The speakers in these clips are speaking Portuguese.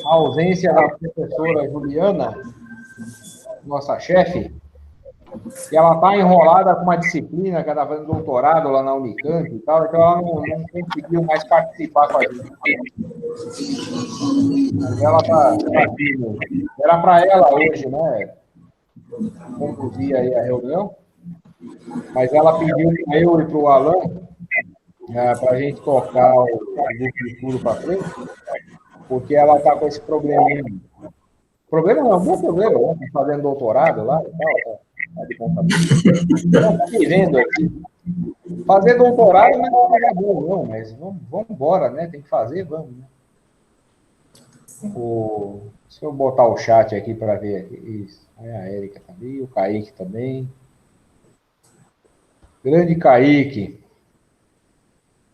a ausência da professora Juliana, nossa chefe, que ela está enrolada com uma disciplina que ela está fazendo doutorado lá na Unicamp e tal, então ela não conseguiu mais participar com a gente. Mas ela está aqui. Era para ela hoje, né, conduzir aí a reunião, mas ela pediu para eu e para o Alan, para a gente tocar o grupo de tudo para frente, porque ela está com esse probleminha. Problema não, bom problema, né? Tá fazendo doutorado lá e tal, tá de contabilidade. Ela está vivendo aqui. Fazer doutorado não é bom, não, mas vamos embora, né? Tem que fazer, vamos, né? Se eu botar o chat aqui para ver aqui. Isso. Aí a Érica também, o Kaique também. Grande Kaique.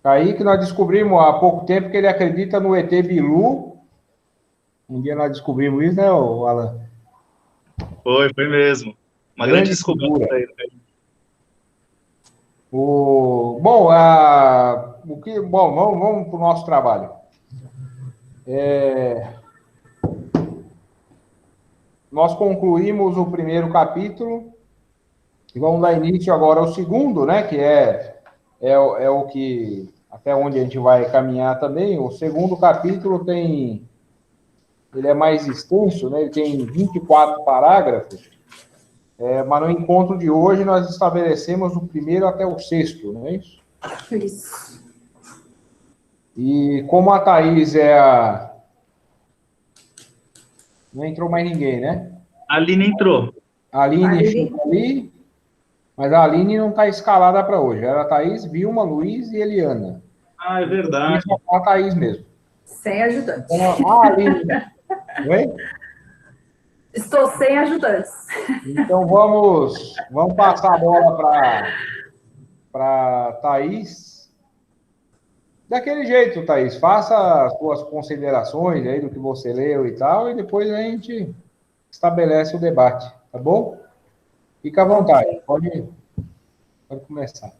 Kaique, nós descobrimos há pouco tempo que ele acredita no ET Bilu. Um dia nós descobrimos isso, né, Alan? Foi mesmo. Uma grande descoberta aí. Bom, vamos para o nosso trabalho. Nós concluímos o primeiro capítulo e vamos dar início agora ao segundo, né? Que é o que até onde a gente vai caminhar também. O segundo capítulo ele é mais extenso, né? Ele tem 24 parágrafos. Mas no encontro de hoje nós estabelecemos o primeiro até o sexto, não é isso? Isso. E como a Thaís não entrou mais ninguém, né? A Aline entrou. A Aline chegou ali, mas a Aline não está escalada para hoje. Era a Thaís, Vilma, Luiz e Eliana. Ah, é verdade. Só a Thaís mesmo. Sem ajudante. Então, a Aline... Oi? Estou sem ajudantes. Então, vamos passar a bola para Thaís. Daquele jeito, Thaís. Faça as suas considerações aí do que você leu e tal, e depois a gente estabelece o debate, tá bom? Fica à vontade, pode começar.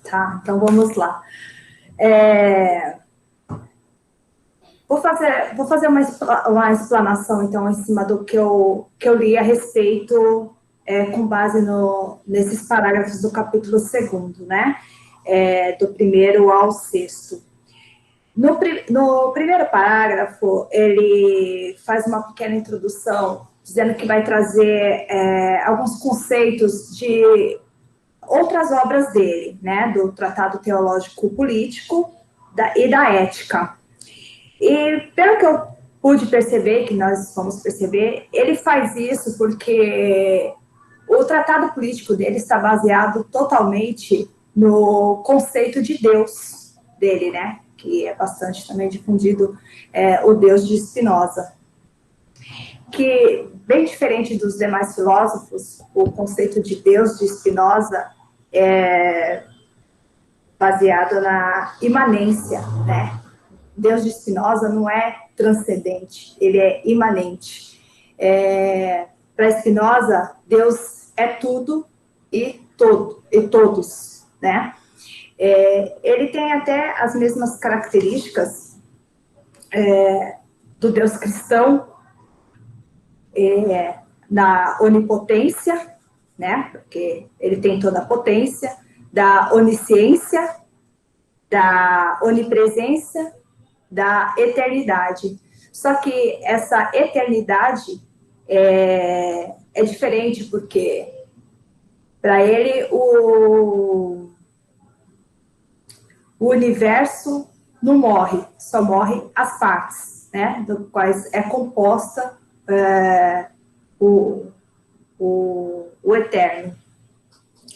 Tá, então vamos lá. Vou fazer uma explanação, então, em cima do que eu li a respeito, com base nesses parágrafos do capítulo 2º, né? Do 1º ao 6º. No primeiro parágrafo, ele faz uma pequena introdução, dizendo que vai trazer alguns conceitos de outras obras dele, né? Do Tratado Teológico Político e da Ética. E pelo que eu pude perceber, que nós vamos perceber, ele faz isso porque o tratado político dele está baseado totalmente no conceito de Deus dele, né? Que é bastante também difundido, o Deus de Spinoza. Que, bem diferente dos demais filósofos, o conceito de Deus de Spinoza é baseado na imanência, né? Deus de Spinoza não é transcendente, ele é imanente. Para Spinoza, Deus é tudo e todos, né? Ele tem até as mesmas características do Deus cristão, na onipotência, né? Porque ele tem toda a potência, da onisciência, da onipresença, da eternidade. Só que essa eternidade é diferente, porque para ele o universo não morre, só morre as partes, né, do quais é composta o eterno.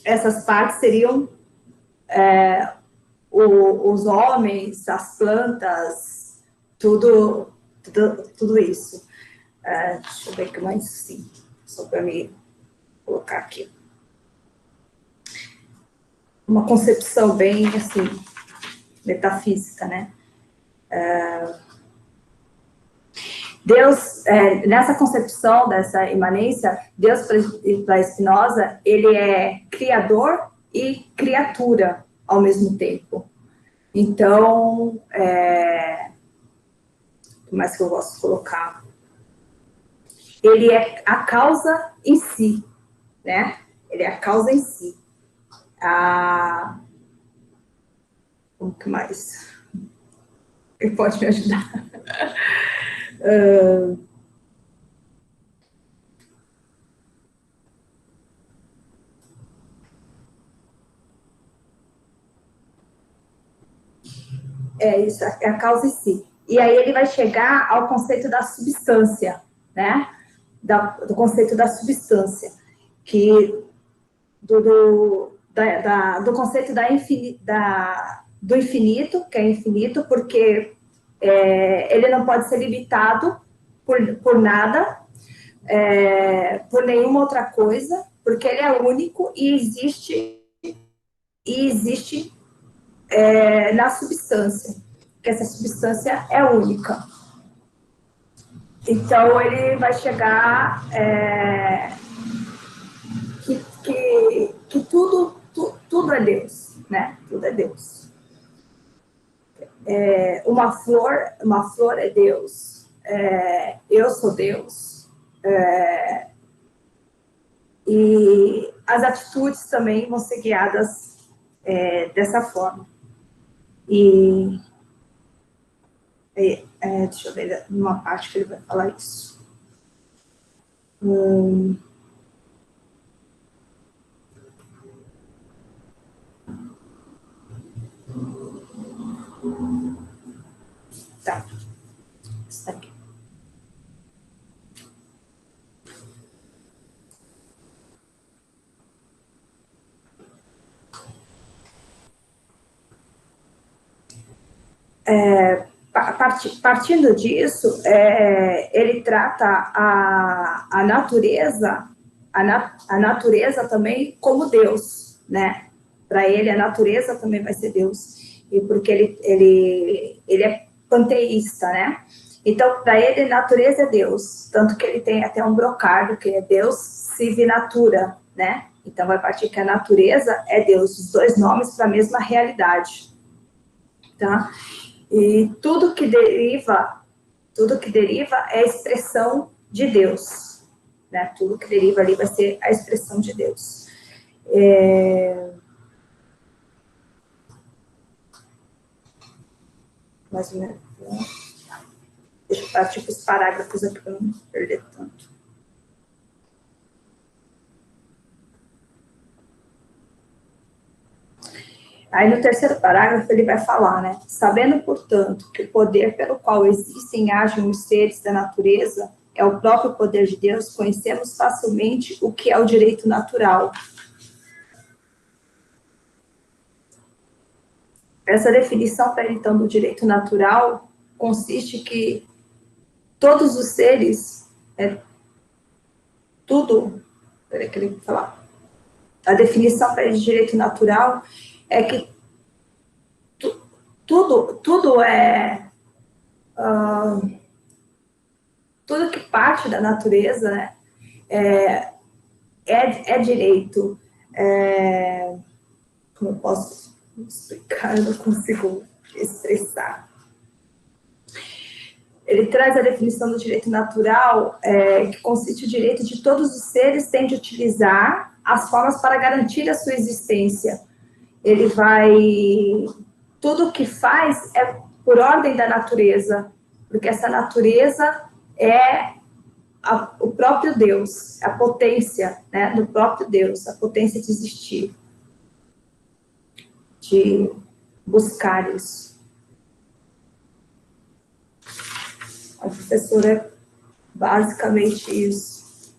Essas partes seriam os homens, as plantas, tudo isso. Deixa eu ver o que mais, sim, só para me colocar aqui. Uma concepção bem, assim, metafísica, né? Deus, nessa concepção dessa imanência, Deus, para Spinoza, ele é criador e criatura ao mesmo tempo. Então, O que mais que eu gosto de colocar? Ele é a causa em si, né? Ele é a causa em si. O que mais? Ele pode me ajudar? É isso, é a causa em si. E aí ele vai chegar ao conceito da substância, né? Do conceito da substância, que do conceito do infinito, que é infinito, porque ele não pode ser limitado por nada, por nenhuma outra coisa, porque ele é único e existe na substância, que essa substância é única. Então, ele vai chegar que tudo é Deus, né? Tudo é Deus. Uma flor é Deus. Eu sou Deus. E as atitudes também vão ser guiadas dessa forma. Deixa eu ver numa parte que ele vai falar isso. Tá. Isso aqui. Partindo disso, ele trata a natureza, a natureza também como Deus, né? Para ele, a natureza também vai ser Deus, e porque ele é panteísta, né? Então, para ele, natureza é Deus, tanto que ele tem até um brocário, que é Deus sive natura, né? Então, vai partir que a natureza é Deus, os dois nomes para a mesma realidade, tá? E tudo que deriva é a expressão de Deus, né? Tudo que deriva ali vai ser a expressão de Deus. Mais ou menos. Deixa eu partir para os parágrafos aqui para não perder tanto. Aí no terceiro parágrafo ele vai falar, né? Sabendo, portanto, que o poder pelo qual existem e agem os seres da natureza é o próprio poder de Deus, conhecemos facilmente o que é o direito natural. Essa definição, então, do direito natural consiste que todos os seres, tudo, peraí que ele vai falar. A definição para ele de direito natural é que tudo é tudo que parte da natureza, né, é direito. Como eu posso explicar? Eu não consigo expressar. Ele traz a definição do direito natural, que consiste o direito de todos os seres têm de utilizar as formas para garantir a sua existência. Ele vai... Tudo o que faz é por ordem da natureza, porque essa natureza é o próprio Deus, a potência, né, do próprio Deus, a potência de existir, de buscar isso. A professora é basicamente isso.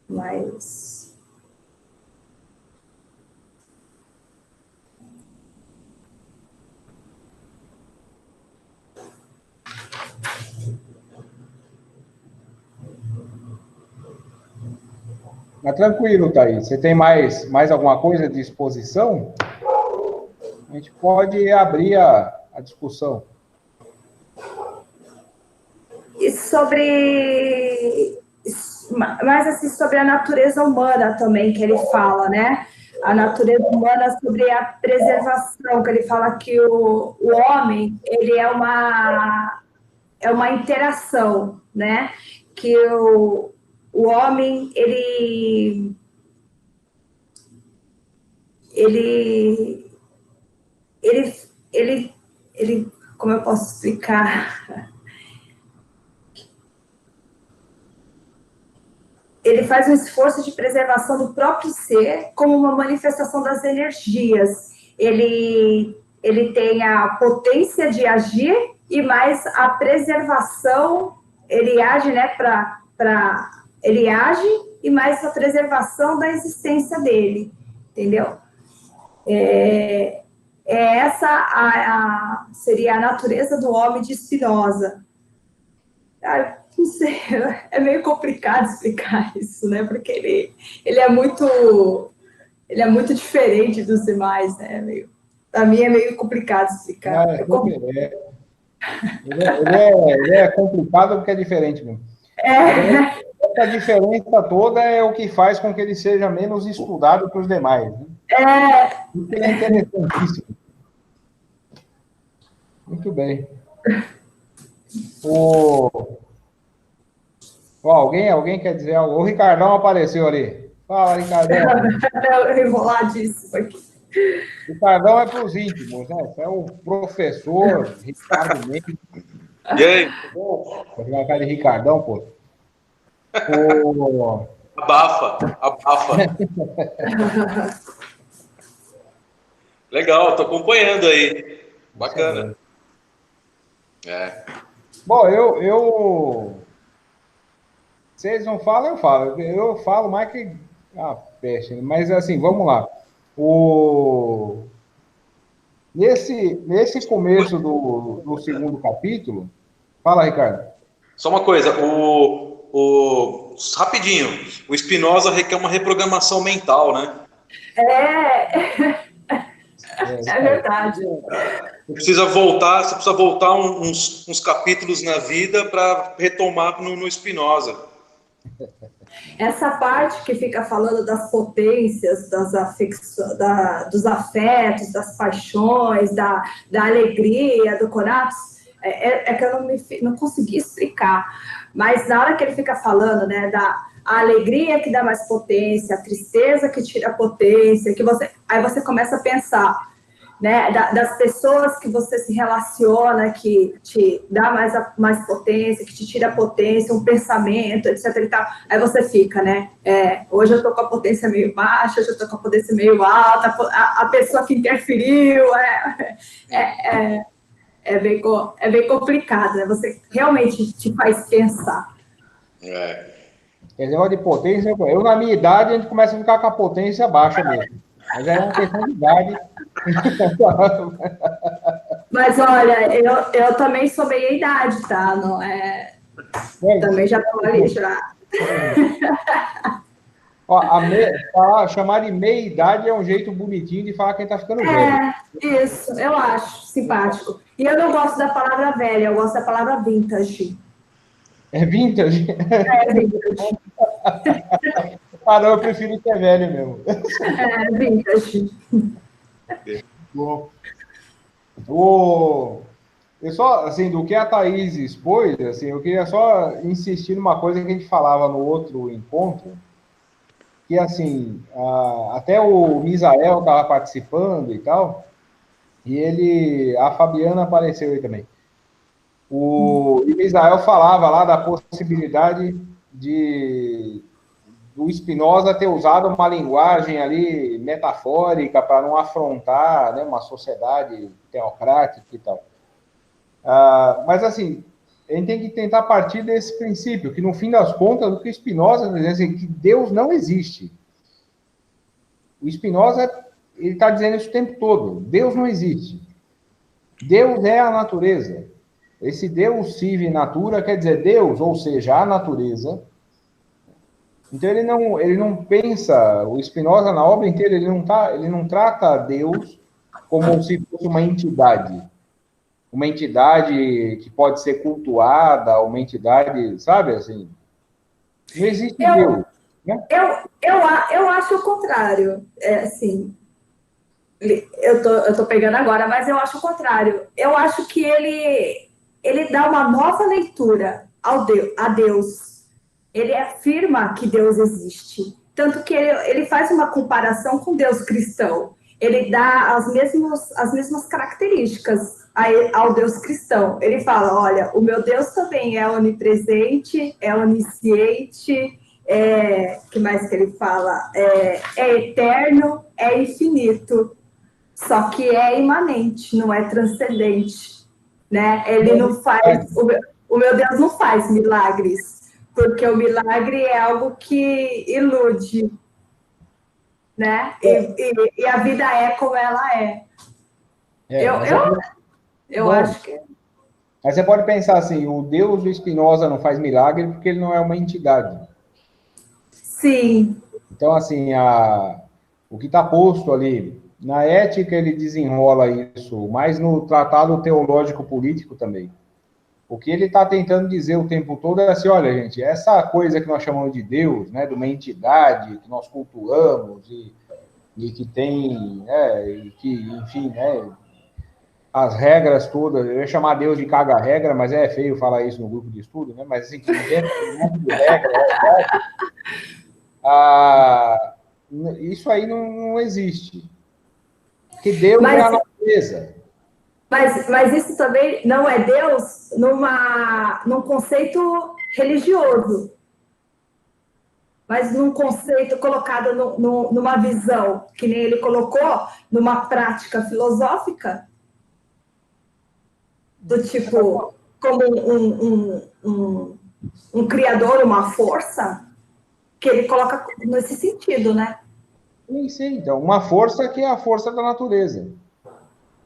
Mas... Mas tranquilo, Thaís. Você tem mais alguma coisa de exposição? A gente pode abrir a discussão. E sobre... Mas, assim, sobre a natureza humana também, que ele fala, né? a natureza humana sobre a preservação, que ele fala que o homem, ele é uma interação, né? Que o homem, ele, como eu posso explicar? Ele faz um esforço de preservação do próprio ser como uma manifestação das energias. Ele tem a potência de agir e mais a preservação, ele age, né, ele age e mais a preservação da existência dele, entendeu? Essa seria a natureza do homem de Spinoza. Não sei, é meio complicado explicar isso, né? Porque ele é muito diferente dos demais, né? Para mim é meio complicado explicar. Ele é complicado porque é diferente mesmo. Essa diferença toda é o que faz com que ele seja menos estudado que os demais. Né? Isso é interessantíssimo. Muito bem. Alguém quer dizer algo? O Ricardão apareceu ali. Fala, Ricardão. Eu vou lá disso aqui. Ricardão é para os íntimos, né? Você é o professor Ricardo Mendes. E aí? Vou jogar a cara de Ricardão, pô. Abafa. Legal, tô acompanhando aí. Bacana. Bom, vocês não falam, eu falo. Eu falo mais que a peste. Mas, assim, vamos lá. Nesse começo do segundo capítulo... Fala, Ricardo. Só uma coisa. Rapidinho. O Spinoza requer uma reprogramação mental, né? É verdade. Você precisa voltar uns capítulos na vida para retomar no Spinoza. Essa parte que fica falando das potências, dos afetos, das paixões, da alegria, do coração, é que eu não consegui explicar. Mas na hora que ele fica falando, né, a alegria que dá mais potência, a tristeza que tira a potência, aí você começa a pensar, né, das pessoas que você se relaciona, que te dá mais potência, que te tira a potência, um pensamento, etc. e tal. Aí você fica, né? Hoje eu tô com a potência meio baixa, hoje eu tô com a potência meio alta, a pessoa que interferiu, é bem complicado, né? Você realmente te faz pensar. Esse negócio de potência, eu na minha idade, a gente começa a ficar com a potência baixa mesmo. Mas é uma questão de idade. Mas olha, eu também sou meia idade, tá? Não é... Também já estou ali, já. Chamar de meia idade é um jeito bonitinho de falar quem está ficando velho. Isso, eu acho simpático. E eu não gosto da palavra velha, eu gosto da palavra vintage. É vintage? Vintage. Não, eu prefiro que é velho mesmo. Vintage. Bom. Eu só, assim, do que a Thaís expôs, assim, eu queria só insistir numa coisa que a gente falava no outro encontro, que, assim, até o Misael estava participando e tal, e a Fabiana apareceu aí também. O Misael falava lá da possibilidade do Spinoza ter usado uma linguagem ali metafórica para não afrontar, né, uma sociedade teocrática e tal. Mas, assim, a gente tem que tentar partir desse princípio, que, no fim das contas, o que Spinoza diz assim, que Deus não existe. O Spinoza, ele está dizendo isso o tempo todo. Deus não existe. Deus é a natureza. Esse Deus sive natura quer dizer Deus, ou seja, a natureza. Então, ele não pensa, o Spinoza, na obra inteira, ele não trata Deus como se fosse uma entidade que pode ser cultuada, uma entidade, sabe, assim, não existe Deus. né? Eu acho o contrário. Assim, eu tô pegando agora, mas eu acho o contrário. Eu acho que ele dá uma nova leitura a Deus. Ele afirma que Deus existe. Tanto que ele faz uma comparação com Deus cristão. Ele dá as mesmas características ao Deus cristão. Ele fala, olha, o meu Deus também é onipresente, é onisciente, que mais que ele fala? É eterno, é infinito. Só que é imanente, não é transcendente, né? Ele não faz, o meu Deus não faz milagres, porque o milagre é algo que ilude, né? E a vida é como ela é. Eu acho que... Mas você pode pensar assim, o Deus do Spinoza não faz milagre porque ele não é uma entidade. Sim. Então, assim, o que está posto ali, na ética ele desenrola isso, mas no tratado teológico-político também. O que ele está tentando dizer o tempo todo é assim, olha, gente, essa coisa que nós chamamos de Deus, né, de uma entidade que nós cultuamos e que tem, e que, enfim, né, as regras todas, eu ia chamar Deus de caga-regra, mas é feio falar isso no grupo de estudo, né, mas assim, que inventa um monte de regra, isso aí não existe. Porque Deus é a natureza. Mas isso também não é Deus num conceito religioso, mas num conceito colocado numa visão, que nem ele colocou, numa prática filosófica, do tipo, como um criador, uma força, que ele coloca nesse sentido, né? Sim, então, uma força que é a força da natureza.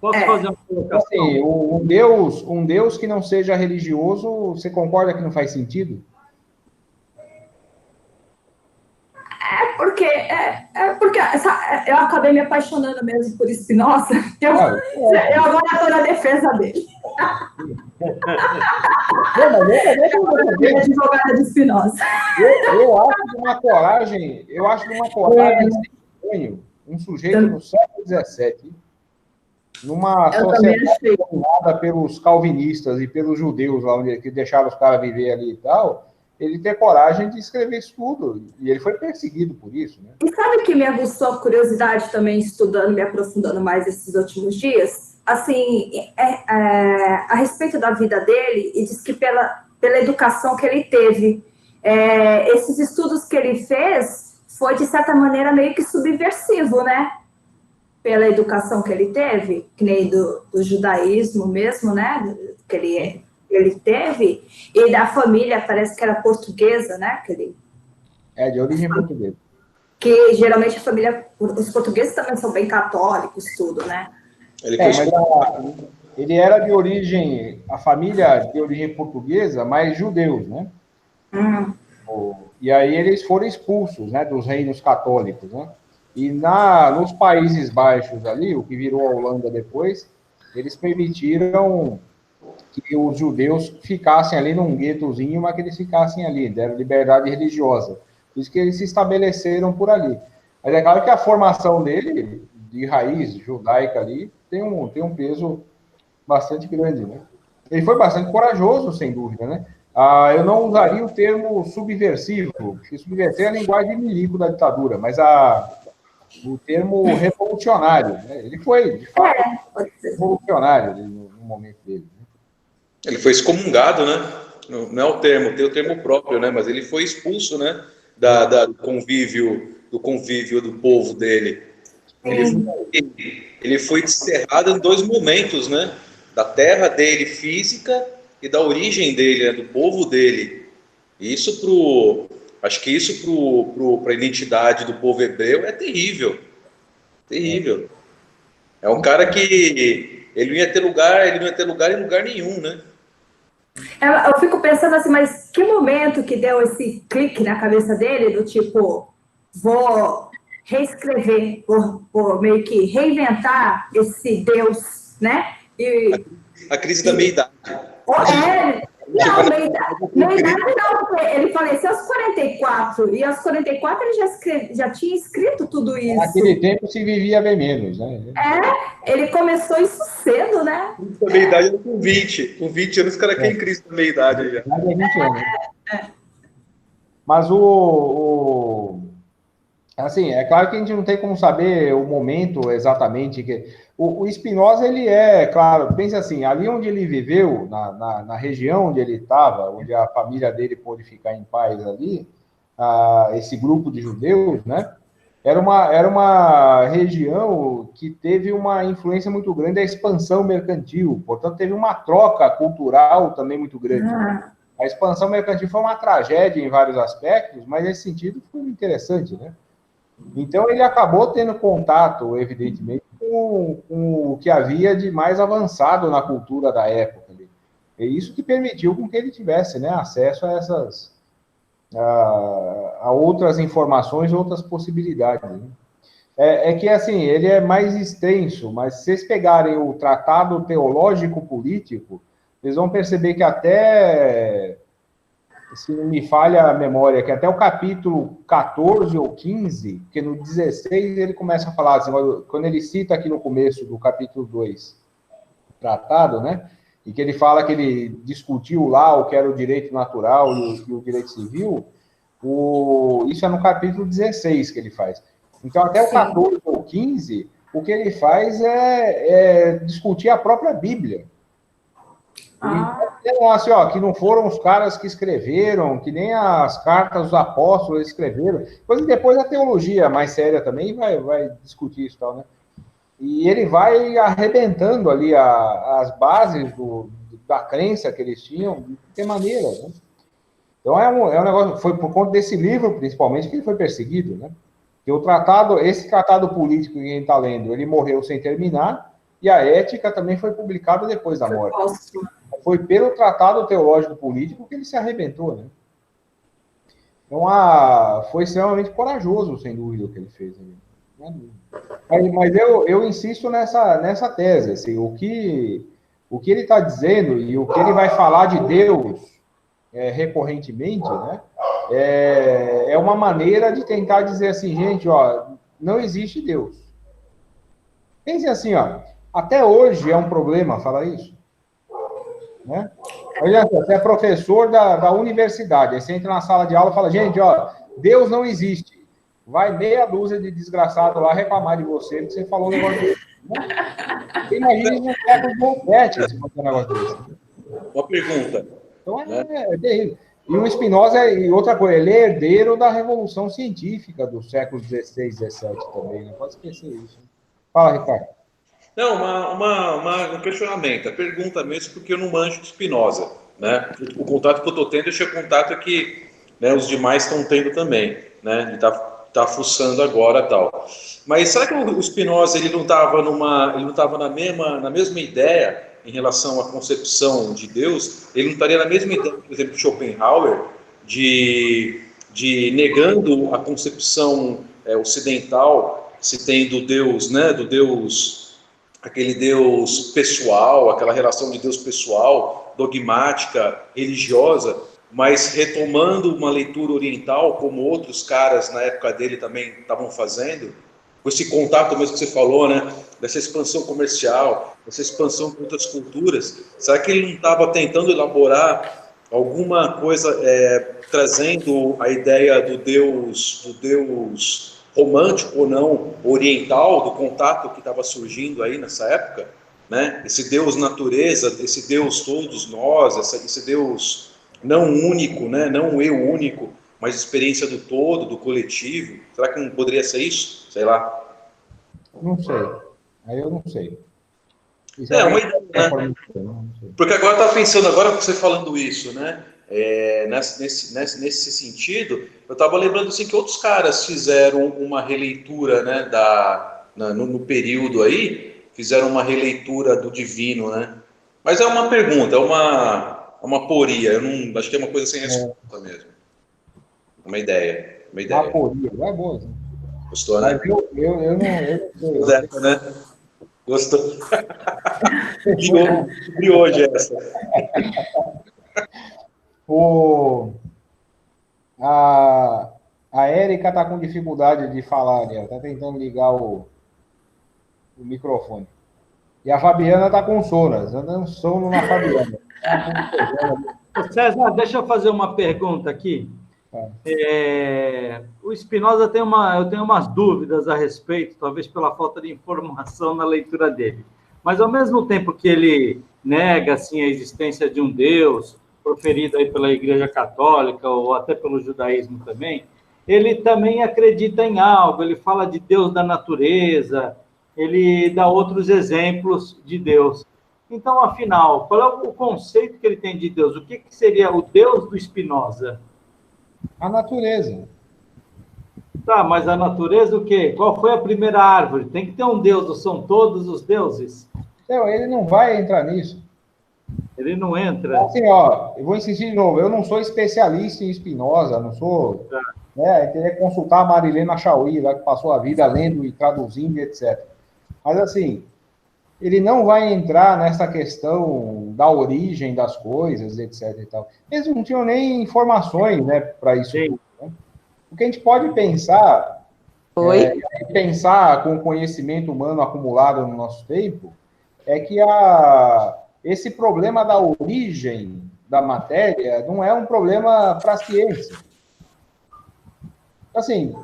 Posso fazer uma colocação? Assim, um Deus que não seja religioso, você concorda que não faz sentido? Porque eu acabei me apaixonando mesmo por Spinoza. Eu agora estou na defesa dele. Eu advogada de Spinoza. Eu acho de uma coragem sem sonho, um sujeito no século XVII, numa sociedade dominada pelos calvinistas e pelos judeus, lá onde que deixaram os caras viver ali e tal, ele ter coragem de escrever isso tudo. E ele foi perseguido por isso, né? E sabe que me aguçou a curiosidade também, estudando, me aprofundando mais esses últimos dias? Assim, a respeito da vida dele, e diz que pela educação que ele teve, esses estudos que ele fez foi, de certa maneira, meio que subversivo, né? Pela educação que ele teve, que nem do judaísmo mesmo, né? Que ele teve, e da família, parece que era portuguesa, né? De origem portuguesa. Que geralmente a família, os portugueses também são bem católicos, tudo, né? Ele era de origem, a família de origem portuguesa, mas judeus, né? E aí eles foram expulsos, né, dos reinos católicos, né? E nos Países Baixos ali, o que virou a Holanda depois, eles permitiram que os judeus ficassem ali num guetozinho, mas que eles ficassem ali, deram liberdade religiosa. Por isso que eles se estabeleceram por ali. Mas é claro que a formação dele, de raiz judaica ali, tem um peso bastante grande, né? Ele foi bastante corajoso, sem dúvida, né? Eu não usaria o termo subversivo, porque subversivo é a linguagem de milico da ditadura, mas o termo revolucionário, né? Ele foi, de fato, revolucionário no momento dele. Né? Ele foi excomungado, né? Não é o termo, tem o termo próprio, né? Mas ele foi expulso, né? Do convívio do povo dele. Ele foi desterrado em 2 momentos, né? Da terra dele física e da origem dele, né? Do povo dele. Acho que isso para a identidade do povo hebreu é terrível. Terrível. É um cara que ele não ia ter lugar em lugar nenhum, né? Eu fico pensando assim, mas que momento que deu esse clique na cabeça dele, do tipo, vou reescrever, vou meio que reinventar esse Deus, né? A crise da meia-idade. Não, meia-idade não, porque ele faleceu aos 44, e aos 44 ele já tinha escrito tudo isso. Naquele tempo se vivia bem menos, né? Ele começou isso cedo, né? A meia-idade era com 20. Com 20 anos, o cara quer em Cristo na meia-idade já. 20 anos. Mas assim, é claro que a gente não tem como saber o momento exatamente. O Spinoza, ele claro, pensa assim, ali onde ele viveu, na região onde ele estava, onde a família dele pôde ficar em paz ali, esse grupo de judeus, né? Era uma região que teve uma influência muito grande da expansão mercantil, portanto, teve uma troca cultural também muito grande. A expansão mercantil foi uma tragédia em vários aspectos, mas nesse sentido foi interessante, né? Então, ele acabou tendo contato, evidentemente, com o que havia de mais avançado na cultura da época. É isso que permitiu com que ele tivesse, né, acesso a a outras informações, outras possibilidades. Né? É que, assim, ele é mais extenso, mas se vocês pegarem o Tratado Teológico Político, vocês vão perceber que até, se não me falha a memória, que até o capítulo 14 ou 15, porque no 16 ele começa a falar, assim, quando ele cita aqui no começo do capítulo 2, tratado, né, e que ele fala que ele discutiu lá o que era o direito natural e o direito civil, isso é no capítulo 16 que ele faz. Então, até o 14 ou 15, o que ele faz é discutir a própria Bíblia. Assim, que não foram os caras que escreveram, que nem as cartas dos apóstolos escreveram. Depois a teologia mais séria também vai discutir isso, tal, né? E ele vai arrebentando ali as bases da crença que eles tinham, de que maneira, né? Então é um negócio, foi por conta desse livro, principalmente, que ele foi perseguido, né? Porque esse tratado político que a gente está lendo, ele morreu sem terminar, e a Ética também foi publicada depois da morte. Foi pelo Tratado Teológico Político que ele se arrebentou, né? Então, foi extremamente corajoso, sem dúvida, o que ele fez. Mas eu insisto nessa tese, assim, o que ele está dizendo e o que ele vai falar de Deus recorrentemente, né? É uma maneira de tentar dizer assim, gente, não existe Deus. Pense assim, até hoje é um problema falar isso. Né? Olha, você é professor da universidade, aí você entra na sala de aula e fala, gente, Deus não existe. Vai meia dúzia de desgraçado lá reclamar de você, porque você falou um negócio desse. Né? Imagina se não é com o Bonfete se fazer um negócio desse. Uma pergunta. Então é terrível. E o Spinoza, e outra coisa, ele é herdeiro da Revolução Científica do século XVI e XVII também, não pode esquecer isso. Fala, Ricardo. Não, um questionamento, a pergunta mesmo, porque eu não manjo de Spinoza, né? O contato que eu estou tendo, esse é o contato que, né, os demais estão tendo também, né? Ele tá fuçando agora e tal. Mas será que o Spinoza ele não estava na mesma ideia em relação à concepção de Deus? Ele não estaria na mesma ideia, por exemplo, de Schopenhauer, de negando a concepção ocidental que se tem do Deus, né? Do Deus, aquele Deus pessoal, aquela relação de Deus pessoal, dogmática, religiosa, mas retomando uma leitura oriental, como outros caras na época dele também estavam fazendo, com esse contato mesmo que você falou, né, dessa expansão comercial, dessa expansão com outras culturas. Será que ele não estava tentando elaborar alguma coisa, trazendo a ideia do Deus romântico ou não, oriental, do contato que estava surgindo aí nessa época, né? Esse Deus natureza, esse Deus todos nós, esse Deus não único, né? Não eu único, mas experiência do todo, do coletivo. Será que não poderia ser isso? Sei lá. Não sei. Aí eu não sei. Isso uma ideia, né? Porque agora eu estava pensando, agora você falando isso, né? Nesse sentido, eu estava lembrando assim, que outros caras fizeram uma releitura, né, no período aí, fizeram uma releitura do divino, né? Mas é uma pergunta, é uma poria, eu não acho que é uma coisa sem resposta mesmo. Uma ideia. Uma poria, é boa. Gostou, né? Mas eu não sei. Né? Gostou? De hoje essa. A Érica está com dificuldade de falar, né? Está tentando ligar o microfone. E a Fabiana está com sono, dando sono na Fabiana. César, deixa eu fazer uma pergunta aqui. O Spinoza eu tenho umas dúvidas a respeito, talvez pela falta de informação na leitura dele. Mas, ao mesmo tempo que ele nega assim, a existência de um Deus, proferido aí pela Igreja Católica ou até pelo judaísmo também, ele também acredita em algo, ele fala de Deus da natureza, ele dá outros exemplos de Deus. Então, afinal, qual é o conceito que ele tem de Deus? O que seria o Deus do Spinoza? A natureza. Tá, mas a natureza o quê? Qual foi a primeira árvore? Tem que ter um Deus, ou são todos os deuses? Não, ele não vai entrar nisso. Ele não entra. Assim, ó, eu vou insistir de novo, eu não sou especialista em Spinoza, não sou... Tá. Eu teria que consultar a Marilena Chauí, lá que passou a vida lendo e traduzindo, etc. Mas, assim, ele não vai entrar nessa questão da origem das coisas, etc. E tal. Eles não tinham nem informações, né, para isso. Né? O que a gente pode pensar, pensar com o conhecimento humano acumulado no nosso tempo, é que esse problema da origem da matéria não é um problema para a ciência. Assim,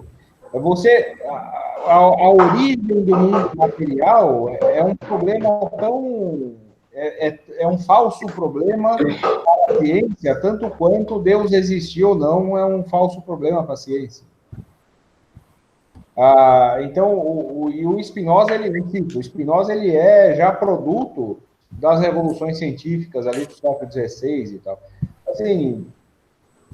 a origem do mundo material é um problema tão... É um falso problema para a ciência, tanto quanto Deus existir ou não é um falso problema para a ciência. Então, o Spinoza, o Spinoza, ele é já produto das revoluções científicas ali do século XVI e tal. Assim,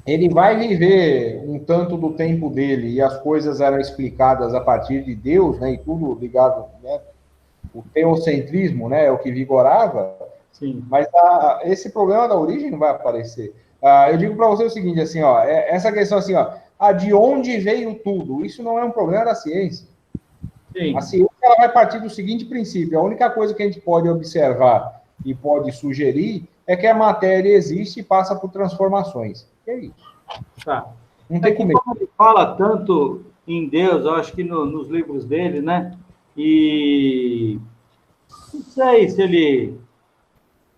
ele vai viver um tanto do tempo dele e as coisas eram explicadas a partir de Deus, né, e tudo ligado, né, o teocentrismo, né, é o que vigorava. Sim. Mas esse problema da origem não vai aparecer. Eu digo para você o seguinte, assim, ó, essa questão assim, ó, de onde veio tudo, isso não é um problema da ciência. Sim. A ciência ela vai partir do seguinte princípio: a única coisa que a gente pode observar e pode sugerir é que a matéria existe e passa por transformações. É isso. Tá. Não tem como ele fala tanto em Deus, eu acho que nos livros dele, né? E não sei se ele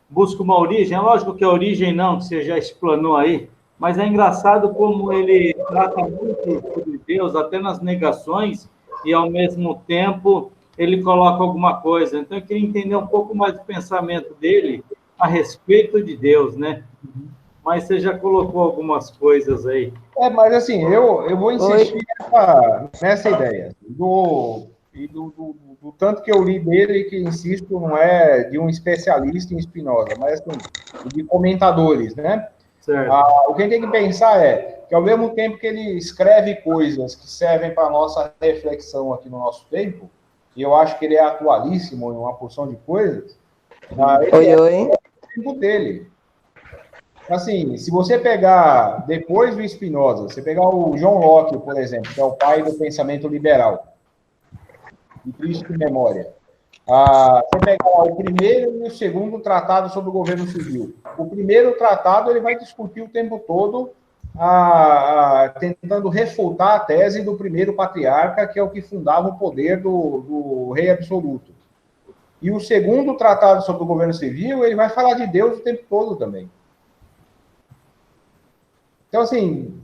busca uma origem. É lógico que a origem não, que você já explanou aí, mas é engraçado como ele trata muito sobre Deus, até nas negações, e ao mesmo tempo ele coloca alguma coisa. Então eu queria entender um pouco mais do pensamento dele a respeito de Deus, né? Mas você já colocou algumas coisas aí. Mas assim, eu vou insistir nessa ideia. Do tanto que eu li dele, que, insisto, não é de um especialista em Spinoza, mas assim, de comentadores, né? Certo. O que a gente tem que pensar é que, ao mesmo tempo que ele escreve coisas que servem para a nossa reflexão aqui no nosso tempo, e eu acho que ele é atualíssimo em uma porção de coisas, ele é o tempo dele. Assim, se você pegar, depois do Spinoza, você pegar o John Locke, por exemplo, que é o pai do pensamento liberal, de Cristo em memória, você pegar o primeiro e o segundo tratado sobre o governo civil. O primeiro tratado ele vai discutir o tempo todo, tentando refutar a tese do primeiro patriarca, que é o que fundava o poder do rei absoluto. E o segundo tratado sobre o governo civil, ele vai falar de Deus o tempo todo também. Então, assim,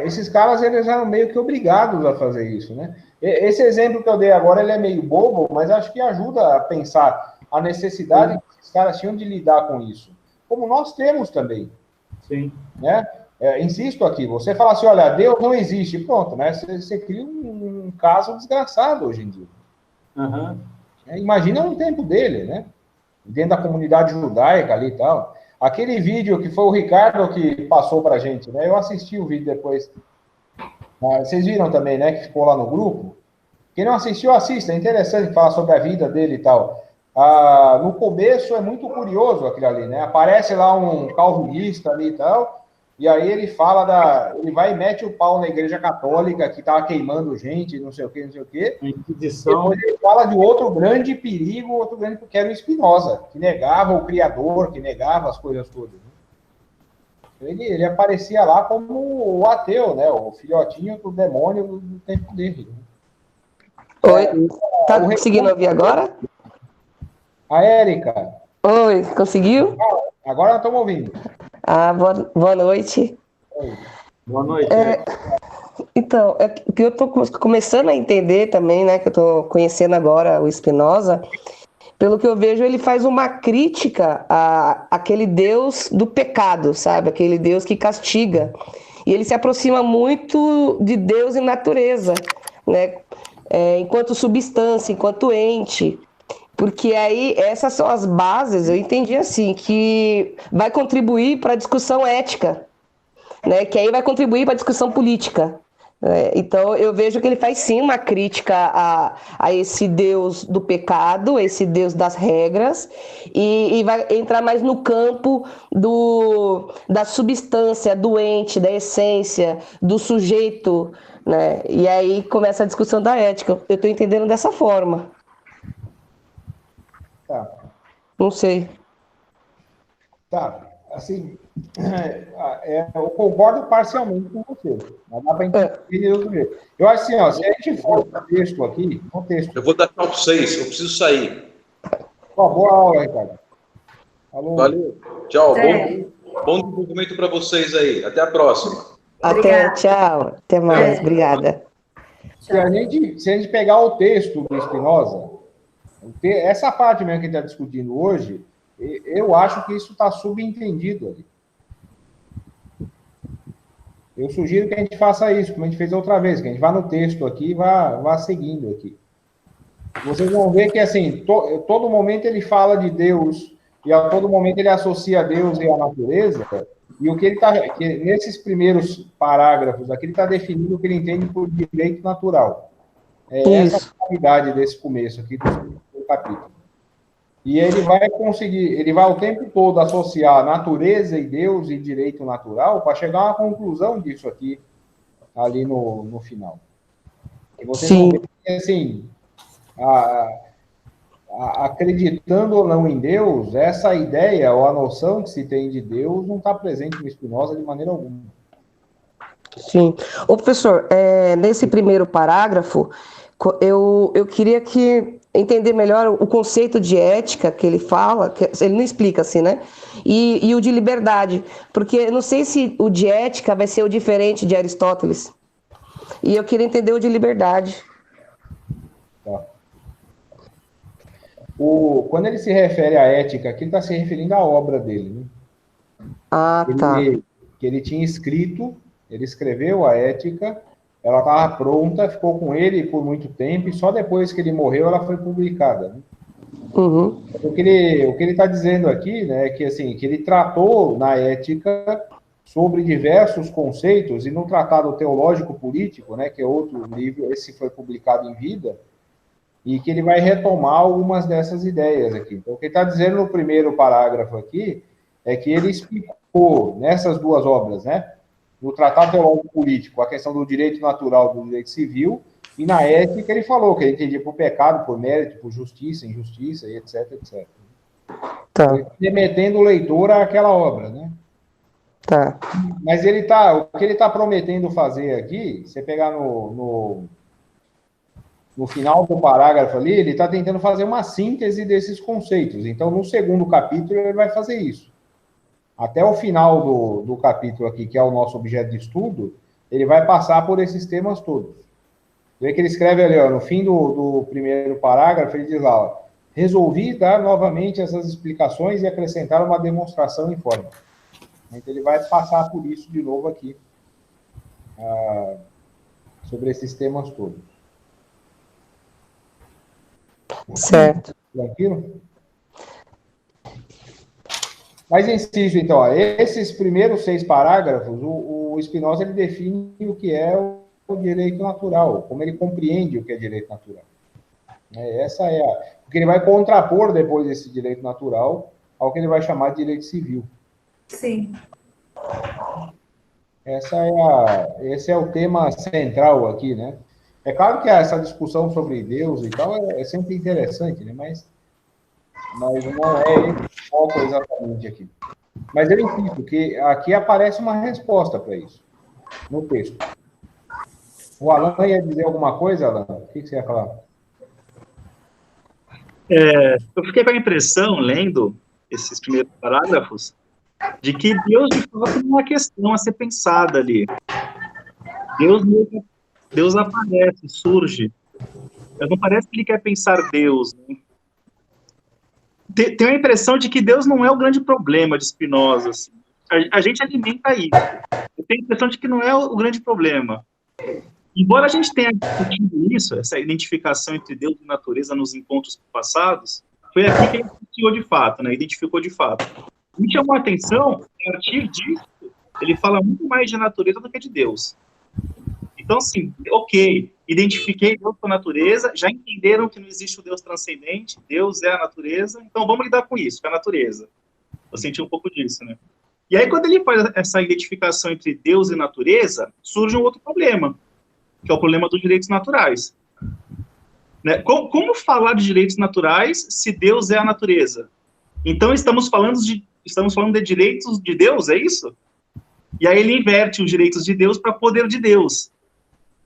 esses caras, eles eram meio que obrigados a fazer isso, né? Esse exemplo que eu dei agora, ele é meio bobo, mas acho que ajuda a pensar a necessidade que esses caras tinham de lidar com isso. Como nós temos também. Sim. Né? Insisto aqui, você fala assim, olha, Deus não existe, pronto, né? Você cria um caso desgraçado hoje em dia. Uhum. Imagina no tempo dele, né? Dentro da comunidade judaica ali e tal. Aquele vídeo que foi o Ricardo que passou pra gente, né? Eu assisti o vídeo depois. Vocês viram também, né? Que ficou lá no grupo. Quem não assistiu, assista. É interessante falar sobre a vida dele e tal. No começo é muito curioso aquilo ali, né? Aparece lá um calvinista ali e tal. E aí ele fala ele vai e mete o pau na Igreja Católica, que estava queimando gente, não sei o quê, não sei o quê. Inquisição. Depois ele fala de outro grande perigo, que era o Spinoza, que negava o Criador, que negava as coisas todas. Ele aparecia lá como o ateu, né? O filhotinho do demônio do tempo dele. Oi, tá conseguindo ouvir agora? A Érica. Oi, conseguiu? Agora nós estamos ouvindo. Boa noite. Oi. Boa noite. Então, é que eu estou começando a entender também, né, que eu estou conhecendo agora o Spinoza, pelo que eu vejo, ele faz uma crítica àquele Deus do pecado, sabe? Aquele Deus que castiga. E ele se aproxima muito de Deus e natureza, né? Enquanto substância, enquanto ente. Porque aí essas são as bases, eu entendi assim, que vai contribuir para a discussão ética, né? Que aí vai contribuir para a discussão política. Então, eu vejo que ele faz sim uma crítica a esse Deus do pecado, esse Deus das regras, e vai entrar mais no campo da substância, do ente, da essência, do sujeito, né? E aí começa a discussão da ética. Eu estou entendendo dessa forma. Tá. Não sei. Tá. Assim, eu concordo parcialmente com você. Mas dá para entender de outro jeito. Eu acho assim, ó, se a gente for para o texto aqui, no texto. Eu vou dar tchau para vocês, eu preciso sair. Boa aula, Ricardo. Alô. Valeu. Tchau. Bom desenvolvimento para vocês aí. Até a próxima. Até, tchau. Até mais. Obrigada. Se a gente pegar o texto do Spinoza, essa parte mesmo que a gente está discutindo hoje, eu acho que isso está subentendido ali. Eu sugiro que a gente faça isso, como a gente fez outra vez, que a gente vá no texto aqui e vá seguindo aqui. Vocês vão ver que, assim, todo momento ele fala de Deus, e a todo momento ele associa a Deus e a natureza, e o que ele está, nesses primeiros parágrafos aqui, ele está definindo o que ele entende por direito natural. Essa é a qualidade desse começo aqui do capítulo. E ele vai o tempo todo associar natureza e Deus e direito natural para chegar a uma conclusão disso aqui, ali no final. E vocês vão ver que, assim, acreditando ou não em Deus, essa ideia ou a noção que se tem de Deus não está presente no Spinoza de maneira alguma. Sim. Ô, professor, nesse primeiro parágrafo, eu queria entender melhor o conceito de ética que ele fala, que ele não explica assim, né? E o de liberdade, porque eu não sei se o de ética vai ser o diferente de Aristóteles. E eu queria entender o de liberdade. Tá. Quando ele se refere à ética, aqui ele está se referindo à obra dele, né? Tá. Que ele tinha escrito, ele escreveu a ética, ela estava pronta, ficou com ele por muito tempo, e só depois que ele morreu ela foi publicada. Né? Uhum. O que ele está dizendo aqui, né, é que, assim, que ele tratou na ética sobre diversos conceitos, e no Tratado Teológico Político, né, que é outro livro, esse foi publicado em vida, e que ele vai retomar algumas dessas ideias aqui. Então, o que ele está dizendo no primeiro parágrafo aqui é que ele explicou nessas duas obras, né, no Tratado Teológico Político, a questão do direito natural, do direito civil, e na ética ele falou que ele entendia por pecado, por mérito, por justiça, injustiça, e etc, etc. Tá. Remetendo o leitor àquela obra, né? Tá. Mas o que ele está prometendo fazer aqui, você pegar no final do parágrafo ali, ele está tentando fazer uma síntese desses conceitos. Então, no segundo capítulo, ele vai fazer isso. Até o final do capítulo aqui, que é o nosso objeto de estudo, ele vai passar por esses temas todos. Vê que ele escreve ali, ó, no fim do primeiro parágrafo, ele diz lá, ó, resolvi dar novamente essas explicações e acrescentar uma demonstração em forma. Então, ele vai passar por isso de novo aqui, sobre esses temas todos. Certo. Tranquilo? Mas inciso, então, ó, esses primeiros 6 parágrafos, o Spinoza ele define o que é o direito natural, como ele compreende o que é direito natural. Essa é porque ele vai contrapor depois desse direito natural ao que ele vai chamar de direito civil. Sim. Esse é o tema central aqui, né? É claro que essa discussão sobre Deus e tal é sempre interessante, né? Mas não é esse o foco exatamente aqui. Mas eu insisto que aqui aparece uma resposta para isso, no texto. O Alan ia dizer alguma coisa, Alan? O que você ia falar? Eu fiquei com a impressão, lendo esses primeiros parágrafos, de que Deus, de fato, não é uma questão a ser pensada ali. Deus aparece, surge. Mas não parece que ele quer pensar Deus, né? Tem a impressão de que Deus não é o grande problema de Spinoza. Assim. A gente alimenta isso. Eu tenho a impressão de que não é o grande problema. Embora a gente tenha discutido isso, essa identificação entre Deus e natureza nos encontros passados, foi aqui que ele identificou de fato, né? Identificou de fato. Me chamou a atenção, a partir disso, ele fala muito mais de natureza do que de Deus. Então, assim, ok, identifiquei Deus com a natureza, já entenderam que não existe o Deus transcendente, Deus é a natureza, então vamos lidar com isso, com a natureza. Eu senti um pouco disso, né? E aí, quando ele faz essa identificação entre Deus e natureza, surge um outro problema, que é o problema dos direitos naturais. Né? Como falar de direitos naturais se Deus é a natureza? Então, estamos falando de direitos de Deus, é isso? E aí ele inverte os direitos de Deus para poder de Deus.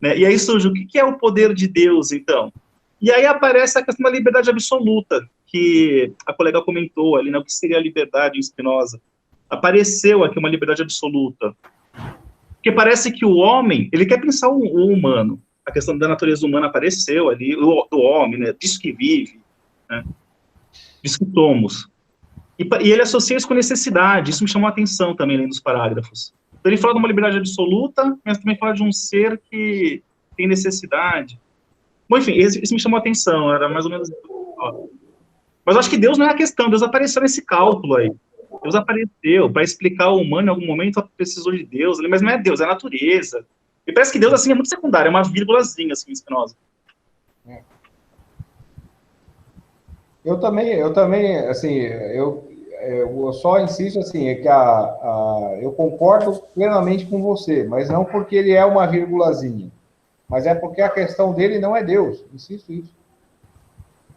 Né? E aí surge, o que é o poder de Deus, então? E aí aparece a questão da liberdade absoluta, que a colega comentou ali, né? O que seria a liberdade em Spinoza? Apareceu aqui uma liberdade absoluta. Porque parece que o homem, ele quer pensar o humano. A questão da natureza humana apareceu ali, do homem, né? Disso que vive, né? Disso que somos. E ele associa isso com necessidade, isso me chamou a atenção também, lendo os parágrafos. Então, ele fala de uma liberdade absoluta, mas também fala de um ser que tem necessidade. Bom, enfim, isso me chamou a atenção, era mais ou menos... Mas eu acho que Deus não é a questão, Deus apareceu nesse cálculo aí. Deus apareceu para explicar o humano, em algum momento precisou de Deus, mas não é Deus, é a natureza. E parece que Deus, assim, é muito secundário, é uma vírgulazinha, assim, Spinoza. Eu também, assim, eu só insisto, assim, é que eu concordo plenamente com você, mas não porque ele é uma vírgulazinha, mas é porque a questão dele não é Deus, insisto isso.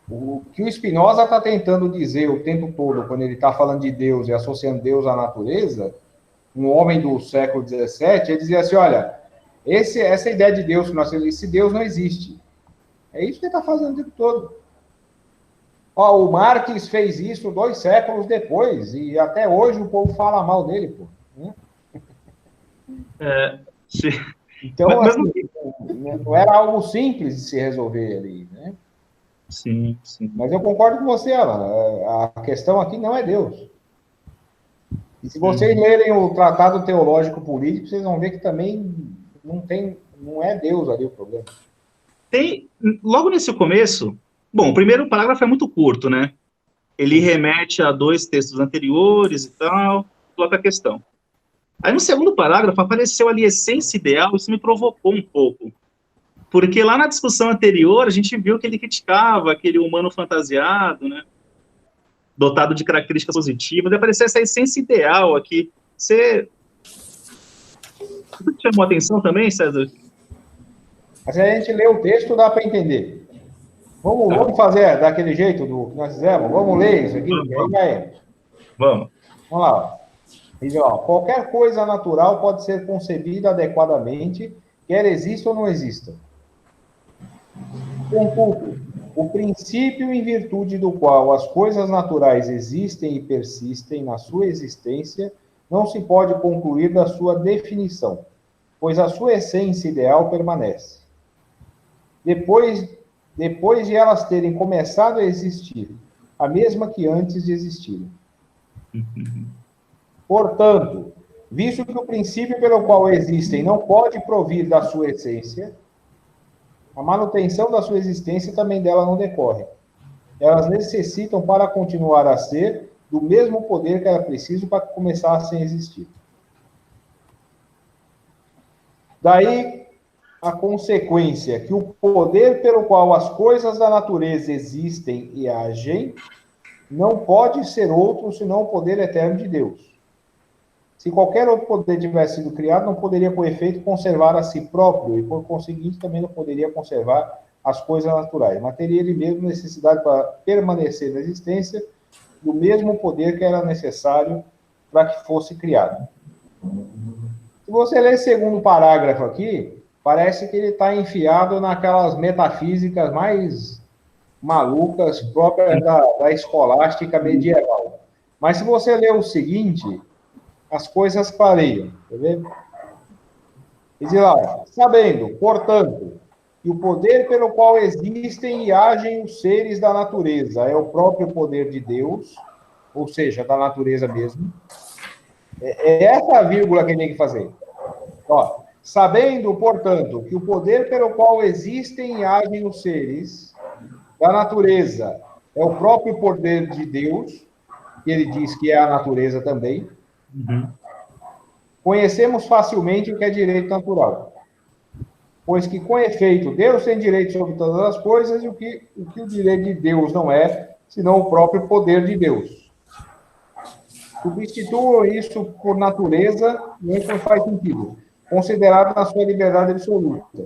O que o Spinoza está tentando dizer o tempo todo, quando ele está falando de Deus e associando Deus à natureza, um homem do século XVII, é dizer assim, olha, essa ideia de Deus, esse Deus não existe. É isso que ele está fazendo o tempo todo. Ó, o Marx fez isso 2 séculos depois, e até hoje o povo fala mal dele, pô. Sim. Então, assim, não era algo simples de se resolver ali, né? Sim, sim. Mas eu concordo com você, Alan. A questão aqui não é Deus. E se vocês lerem o Tratado Teológico Político, vocês vão ver que também não é Deus ali o problema. Logo nesse começo, bom, o primeiro parágrafo é muito curto, né? Ele remete a 2 textos anteriores e tal, coloca a questão. Aí no segundo parágrafo apareceu ali essência ideal, isso me provocou um pouco. Porque lá na discussão anterior, a gente viu que ele criticava aquele humano fantasiado, né? Dotado de características positivas, e apareceu essa essência ideal aqui. Você chamou a atenção também, César? Mas se a gente lê o texto, dá para entender. Vamos fazer daquele jeito que nós fizemos? Vamos ler isso aqui? Vamos. Vamos lá. Diz, ó, qualquer coisa natural pode ser concebida adequadamente, quer exista ou não exista. Contudo, o princípio em virtude do qual as coisas naturais existem e persistem na sua existência não se pode concluir da sua definição, pois a sua essência ideal permanece. Depois de elas terem começado a existir, a mesma que antes de existirem. Portanto, visto que o princípio pelo qual existem não pode provir da sua essência, a manutenção da sua existência também dela não decorre. Elas necessitam, para continuar a ser, do mesmo poder que era preciso para que começassem a existir. Daí a consequência que o poder pelo qual as coisas da natureza existem e agem não pode ser outro senão o poder eterno de Deus. Se qualquer outro poder tivesse sido criado, não poderia, por efeito, conservar a si próprio, e, por conseguinte, também não poderia conservar as coisas naturais. Mas teria ele mesmo necessidade para permanecer na existência do mesmo poder que era necessário para que fosse criado. Se você ler esse segundo parágrafo aqui, parece que ele está enfiado naquelas metafísicas mais malucas próprias da escolástica medieval. Mas se você ler o seguinte, as coisas clareiam, tá vendo? Diz lá, sabendo, portanto, que o poder pelo qual existem e agem os seres da natureza é o próprio poder de Deus, ou seja, da natureza mesmo. É essa a vírgula que tem que fazer. Ó, sabendo, portanto, que o poder pelo qual existem e agem os seres da natureza é o próprio poder de Deus, que ele diz que é a natureza também, conhecemos facilmente o que é direito natural. Pois que, com efeito, Deus tem direito sobre todas as coisas e o que o direito de Deus não é, senão o próprio poder de Deus. Substituam isso por natureza, e isso não faz sentido, considerado na sua liberdade absoluta.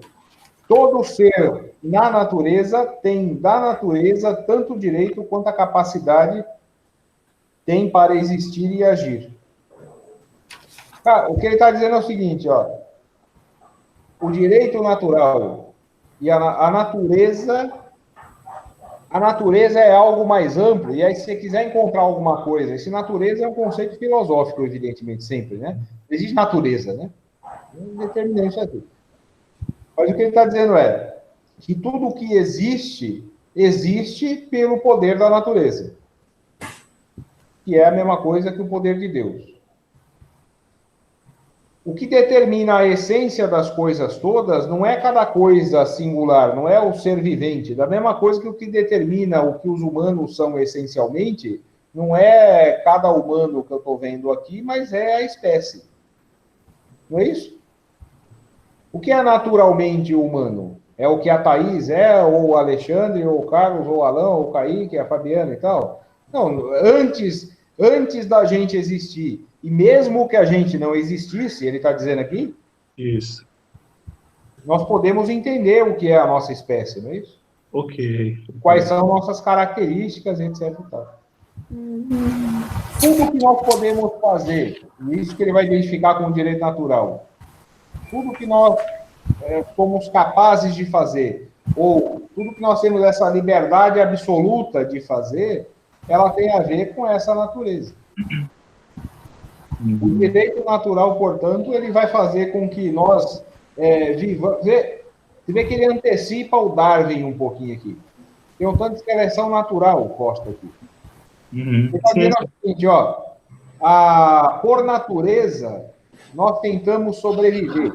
Todo ser na natureza tem da natureza tanto o direito quanto a capacidade tem para existir e agir. Cara, o que ele está dizendo é o seguinte, ó. O direito natural e a natureza é algo mais amplo, e aí se você quiser encontrar alguma coisa, esse natureza é um conceito filosófico, evidentemente, sempre, né? Existe natureza, né? Eu determinei isso aqui. Mas o que ele está dizendo é que tudo que existe, existe pelo poder da natureza, que é a mesma coisa que o poder de Deus. O que determina a essência das coisas todas não é cada coisa singular, não é o ser vivente. Da mesma coisa que o que determina o que os humanos são essencialmente, não é cada humano que eu estou vendo aqui, mas é a espécie. Não é isso? O que é naturalmente humano? É o que a Thaís é, ou o Alexandre, ou o Carlos, ou o Alan, ou o Kaique, a Fabiana e tal? Não, antes da gente existir, e mesmo que a gente não existisse, ele está dizendo aqui, isso. Nós podemos entender o que é a nossa espécie, não é isso? Ok. Quais são nossas características, etc. E tal. Tudo que nós podemos fazer, isso que ele vai identificar com o direito natural, tudo que nós somos capazes de fazer, ou tudo que nós temos essa liberdade absoluta de fazer, ela tem a ver com essa natureza. O direito natural, portanto, ele vai fazer com que nós vivamos... Você vê que ele antecipa o Darwin um pouquinho aqui. Tem um tanto de seleção natural, Costa, aqui. Ele está dizendo o seguinte, ó, por natureza, nós tentamos sobreviver.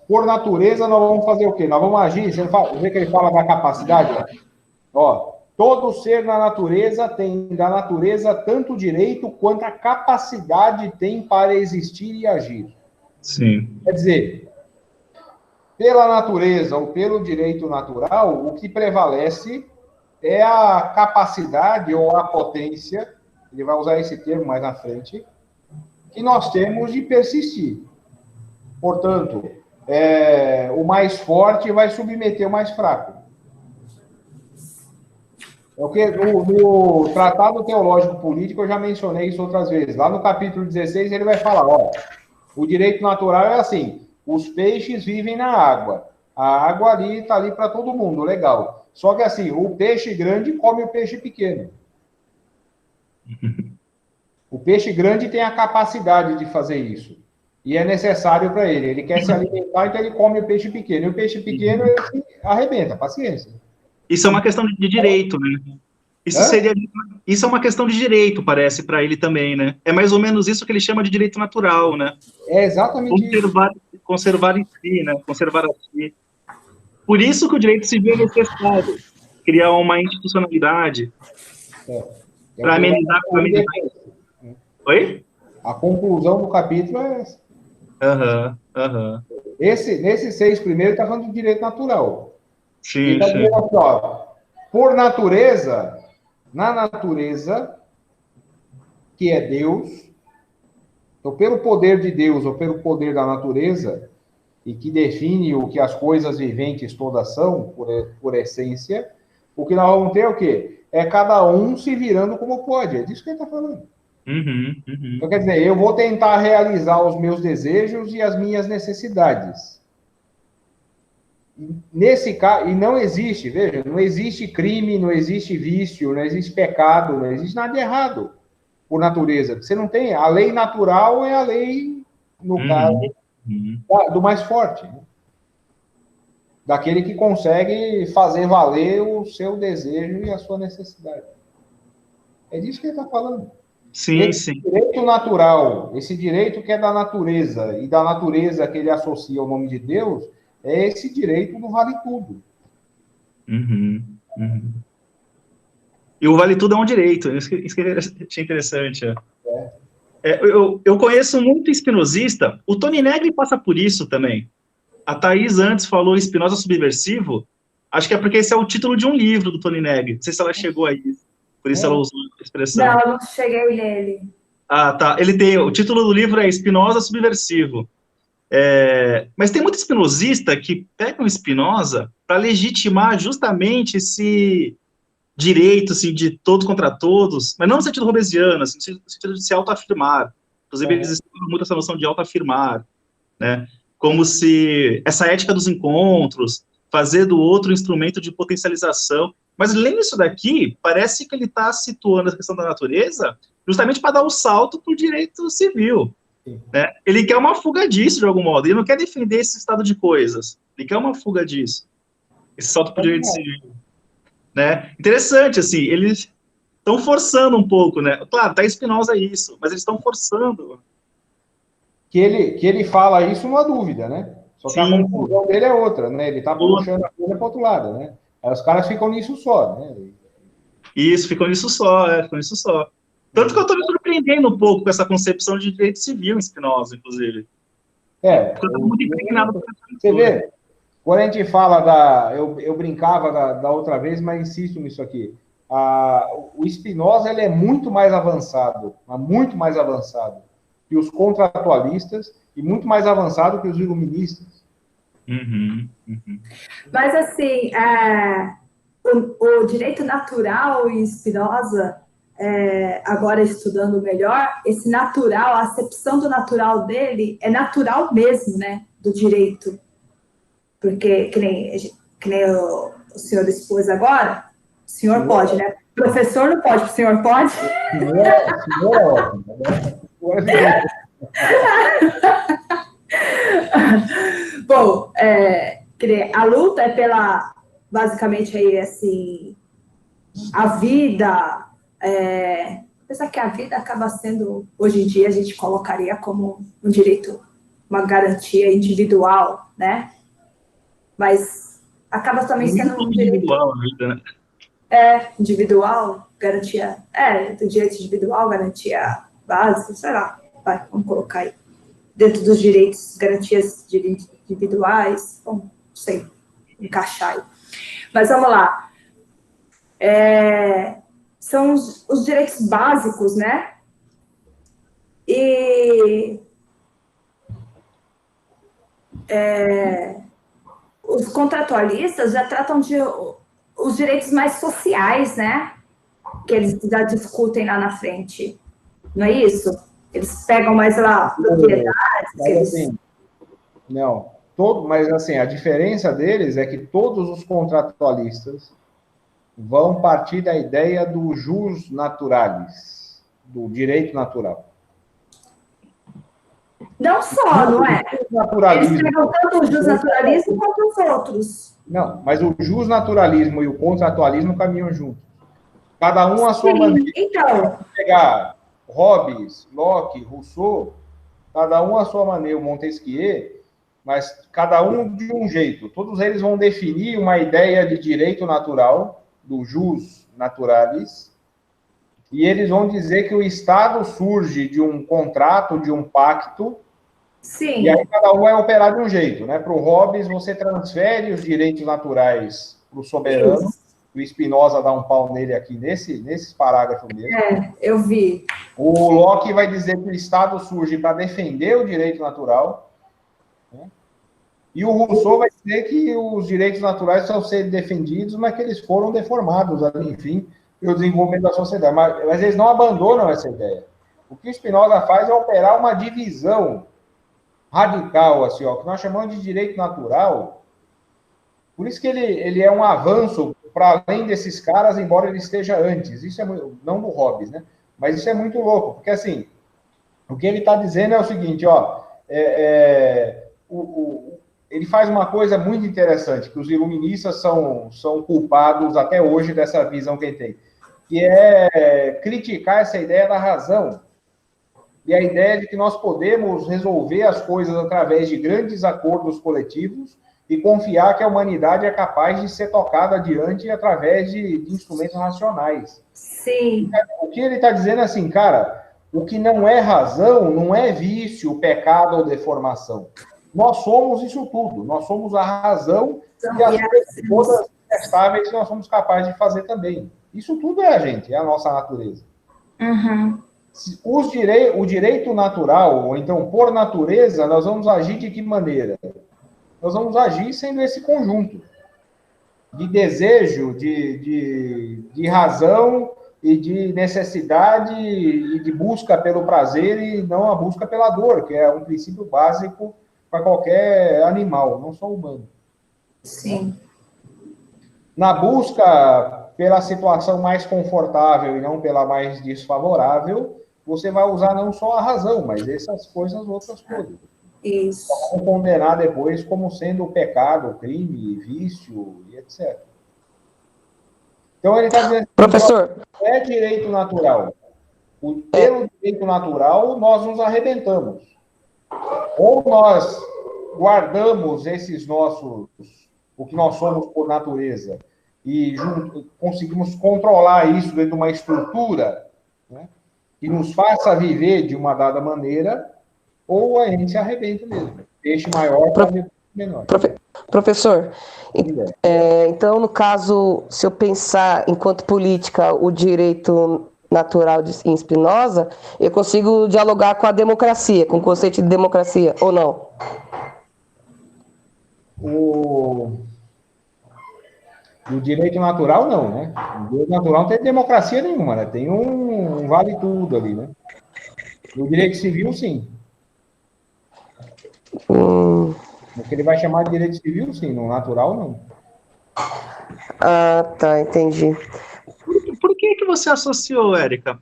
Por natureza, nós vamos fazer o quê? Nós vamos agir. Você vê que ele fala da capacidade? Ó, todo ser na natureza tem da natureza tanto o direito quanto a capacidade tem para existir e agir. Sim. Quer dizer, pela natureza ou pelo direito natural, o que prevalece é a capacidade ou a potência, ele vai usar esse termo mais na frente, que nós temos de persistir. Portanto, o mais forte vai submeter o mais fraco. Porque no Tratado Teológico Político, eu já mencionei isso outras vezes. Lá no capítulo 16, ele vai falar, ó, o direito natural é assim, os peixes vivem na água. A água ali está ali para todo mundo, legal. Só que assim, o peixe grande come o peixe pequeno. O peixe grande tem a capacidade de fazer isso. E é necessário para ele. Ele quer se alimentar, então ele come o peixe pequeno. E o peixe pequeno, ele se arrebenta, paciência. Isso é uma questão de direito, né? Isso é uma questão de direito, parece, para ele também, né? É mais ou menos isso que ele chama de direito natural, né? É exatamente isso. Conservar em si, né? Conservar a si. Por isso que o direito civil é necessário. Criar uma institucionalidade para amenizar. Oi? A conclusão do capítulo é essa. Nesses 6 primeiros, está falando de direito natural. Sim, então, sim. Assim, ó, por natureza, na natureza, que é Deus, então, pelo poder de Deus ou pelo poder da natureza, e que define o que as coisas viventes todas são, por essência, o que nós vamos ter é o quê? É cada um se virando como pode. É disso que ele está falando. Então, quer dizer, eu vou tentar realizar os meus desejos e as minhas necessidades. Nesse caso, e não existe, veja, não existe crime, não existe vício, não existe pecado, não existe nada de errado por natureza. Você não tem, a lei natural é a lei, no caso, do mais forte, né? Daquele que consegue fazer valer o seu desejo e a sua necessidade. É disso que ele está falando. Sim, esse direito natural, esse direito que é da natureza, e da natureza que ele associa ao nome de Deus, é esse direito do vale tudo. E o vale tudo é um direito, isso que eu achei interessante. Eu conheço muito espinosista, o Tony Negri passa por isso também. A Thaís antes falou Spinoza subversivo, acho que é porque esse é o título de um livro do Tony Negri, não sei se ela chegou aí, por isso ela usou a expressão. Não, eu não cheguei nele. Ah, tá, o título do livro é Spinoza subversivo. Mas tem muito espinosista que pega o Spinoza para legitimar justamente esse direito assim, de todos contra todos, mas não no sentido robesiano, assim, no sentido de se autoafirmar. Inclusive, eles explicam muito essa noção de autoafirmar, né? Como se essa ética dos encontros, fazer do outro um instrumento de potencialização. Mas lendo isso daqui, parece que ele está situando a questão da natureza justamente para dar um salto para o direito civil. Né? Ele quer uma fuga disso, de algum modo. Ele não quer defender esse estado de coisas. Ele quer uma fuga disso. Esse salto para o direito civil. Né? Interessante, assim, eles estão forçando um pouco, né? Claro, tá Spinoza isso, mas eles estão forçando. Que ele fala isso, não há dúvida, né? Só que a conclusão dele é outra, né? Ele está puxando a coisa para outro lado, né? Aí os caras ficam nisso só, né? Isso, ficam nisso só, ficam nisso só. Tanto que eu estou me surpreendendo um pouco com essa concepção de direito civil em Spinoza, inclusive. Porque eu estou muito impregnado. Você vê, quando a gente fala eu brincava da outra vez, mas insisto nisso aqui. O Spinoza, ele é muito mais avançado que os contratualistas e muito mais avançado que os iluministas. Mas, assim, o direito natural em Spinoza, agora estudando melhor, esse natural, a acepção do natural dele é natural mesmo, né, do direito. Porque, que nem o senhor expôs agora, o senhor pode, né? O professor não pode, o senhor pode? O senhor é ótimo, né? Bom, a luta é pela, basicamente, aí, assim, a vida, apesar que a vida acaba sendo, hoje em dia, a gente colocaria como um direito, uma garantia individual, né? Mas acaba também sendo um direito... Individual, a vida, né? Individual, garantia, do direito individual, garantia básica, sei lá, vamos colocar aí, dentro dos direitos, garantias individuais, bom, não sei, encaixar aí. Mas vamos lá. São os direitos básicos, né? E os contratualistas já tratam de os direitos mais sociais, né? Que eles já discutem lá na frente. Não é isso? Eles pegam mais lá propriedades. Assim, não. Mas, assim, a diferença deles é que todos os contratualistas vão partir da ideia do jus naturalis, do direito natural. Não só, não é? Eles pegam tanto o jus naturalismo quanto os outros. Não, mas o jus naturalismo e o contratualismo caminham juntos. Cada um à sua maneira. Então. Pegar Hobbes, Locke, Rousseau, cada um à sua maneira, o Montesquieu, mas cada um de um jeito. Todos eles vão definir uma ideia de direito natural, do jus naturalis, e eles vão dizer que o Estado surge de um contrato, de um pacto. Sim. E aí cada um vai operar de um jeito, né? Para o Hobbes, você transfere os direitos naturais para o soberano. Isso. O Spinoza dá um pau nele aqui nesses parágrafos mesmo. Eu vi. O Locke vai dizer que o Estado surge para defender o direito natural. Né? E o Rousseau vai dizer que os direitos naturais estão sendo defendidos, mas que eles foram deformados, enfim, pelo desenvolvimento da sociedade. Mas eles não abandonam essa ideia. O que o Spinoza faz é operar uma divisão radical, assim, ó, que nós chamamos de direito natural. Por isso que ele é um avanço para além desses caras, embora ele esteja antes. Isso é não do Hobbes, né? Mas isso é muito louco, porque assim, o que ele está dizendo é o seguinte, ó, ele faz uma coisa muito interessante, que os iluministas são culpados até hoje dessa visão que ele tem, que é criticar essa ideia da razão. E a ideia de que nós podemos resolver as coisas através de grandes acordos coletivos e confiar que a humanidade é capaz de ser tocada adiante através de instrumentos racionais. Sim. O que ele está dizendo é assim, cara, o que não é razão não é vício, pecado ou deformação. Nós somos isso tudo. Nós somos a razão e as coisas todas estáveis que nós somos capazes de fazer também. Isso tudo é a gente, é a nossa natureza. Uhum. O direito natural, ou então por natureza, nós vamos agir de que maneira? Nós vamos agir sendo esse conjunto de desejo, de razão e de necessidade e de busca pelo prazer e não a busca pela dor, que é um princípio básico para qualquer animal, não só humano. Sim. Na busca pela situação mais confortável e não pela mais desfavorável, você vai usar não só a razão, mas essas coisas outras todas. Isso. Vão condenar depois como sendo pecado, crime, vício e etc. Então ele está dizendo que Professor, é direito natural. Pelo direito natural, nós nos arrebentamos. Ou nós guardamos esses nossos, o que nós somos por natureza, e conseguimos controlar isso dentro de uma estrutura, né, que nos faça viver de uma dada maneira, ou a gente se arrebenta mesmo. Peixe maior para ver menor. Professor, então, no caso, se eu pensar enquanto política o direito natural em Spinoza, eu consigo dialogar com a democracia, com o conceito de democracia, ou não? O direito natural, não, né? O direito natural não tem democracia nenhuma, né? Tem um vale tudo ali, né? O direito civil, sim. O que ele vai chamar de direito civil, sim. No natural, não. Ah, tá, entendi. Por que você associou, Érica,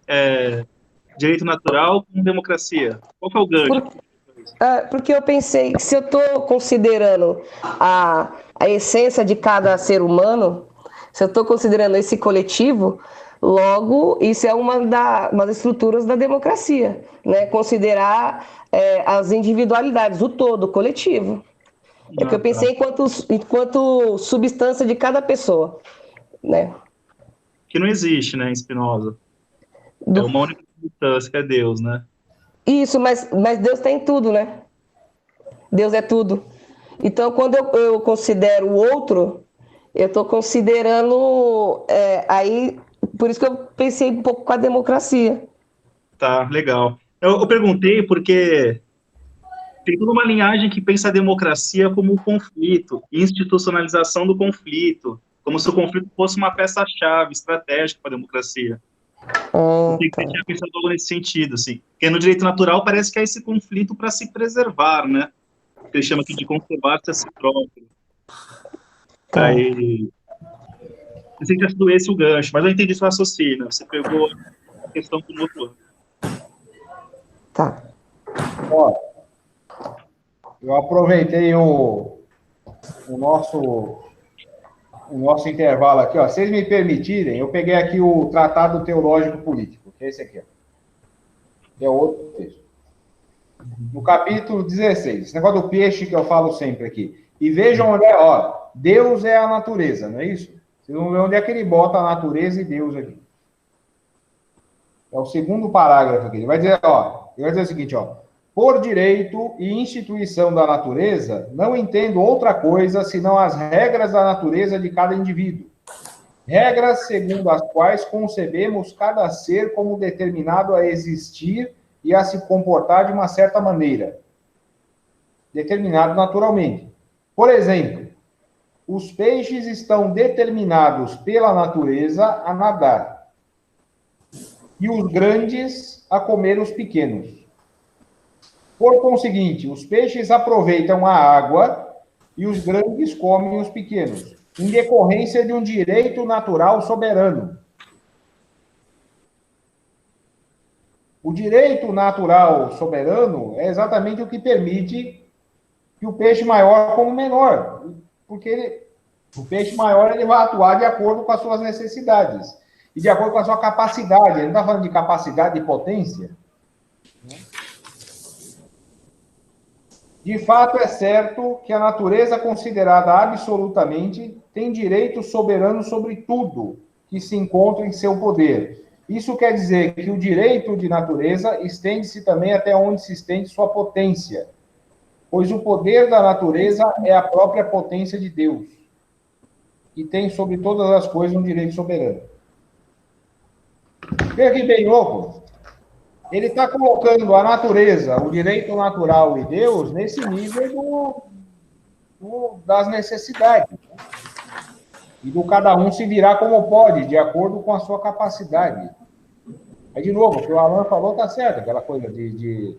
direito natural com democracia? Qual foi o gancho? Porque eu pensei que se eu estou considerando a essência de cada ser humano, se eu estou considerando esse coletivo, logo isso é uma das estruturas da democracia, né? Considerar as individualidades, o todo, o coletivo. É porque eu pensei enquanto substância de cada pessoa, né? Que não existe, né, em Spinoza. É uma única substância, que é Deus, né? Isso, mas Deus tem tudo, né? Deus é tudo. Então, quando eu considero o outro, eu estou considerando aí, por isso que eu pensei um pouco com a democracia. Tá, legal. Eu perguntei porque tem toda uma linhagem que pensa a democracia como um conflito, institucionalização do conflito, como se o conflito fosse uma peça-chave estratégica para a democracia. Eu sei que você tinha pensado algo nesse sentido, assim. Porque no direito natural parece que é esse conflito para se preservar, né? Que ele chama aqui de conservar-se a si próprio. Tá. Aí, eu sei que tinha sido esse o gancho, mas eu entendi seu raciocínio. Você pegou a questão do outro. Tá. Ó, eu aproveitei o nosso intervalo aqui, ó. Se vocês me permitirem, eu peguei aqui o Tratado Teológico Político, que é esse aqui, ó. Que é outro texto. No capítulo 16, esse negócio do peixe que eu falo sempre aqui. E vejam onde é, ó, Deus é a natureza, não é isso? Vocês vão ver onde é que ele bota a natureza e Deus aqui. É o segundo parágrafo aqui. Ele vai dizer o seguinte, ó. Por direito e instituição da natureza, não entendo outra coisa senão as regras da natureza de cada indivíduo. Regras segundo as quais concebemos cada ser como determinado a existir e a se comportar de uma certa maneira. Determinado naturalmente. Por exemplo, os peixes estão determinados pela natureza a nadar. E os grandes a comer os pequenos. Por conseguinte, os peixes aproveitam a água e os grandes comem os pequenos, em decorrência de um direito natural soberano. O direito natural soberano é exatamente o que permite que o peixe maior coma o menor, porque o peixe maior ele vai atuar de acordo com as suas necessidades e de acordo com a sua capacidade. Ele não está falando de capacidade e potência. De fato, é certo que a natureza considerada absolutamente tem direito soberano sobre tudo que se encontra em seu poder. Isso quer dizer que o direito de natureza estende-se também até onde se estende sua potência, pois o poder da natureza é a própria potência de Deus, e tem sobre todas as coisas um direito soberano. Veja que bem louco. Ele está colocando a natureza, o direito natural e Deus nesse nível das necessidades. E do cada um se virar como pode, de acordo com a sua capacidade. Aí, de novo, o que o Alan falou está certo, aquela coisa de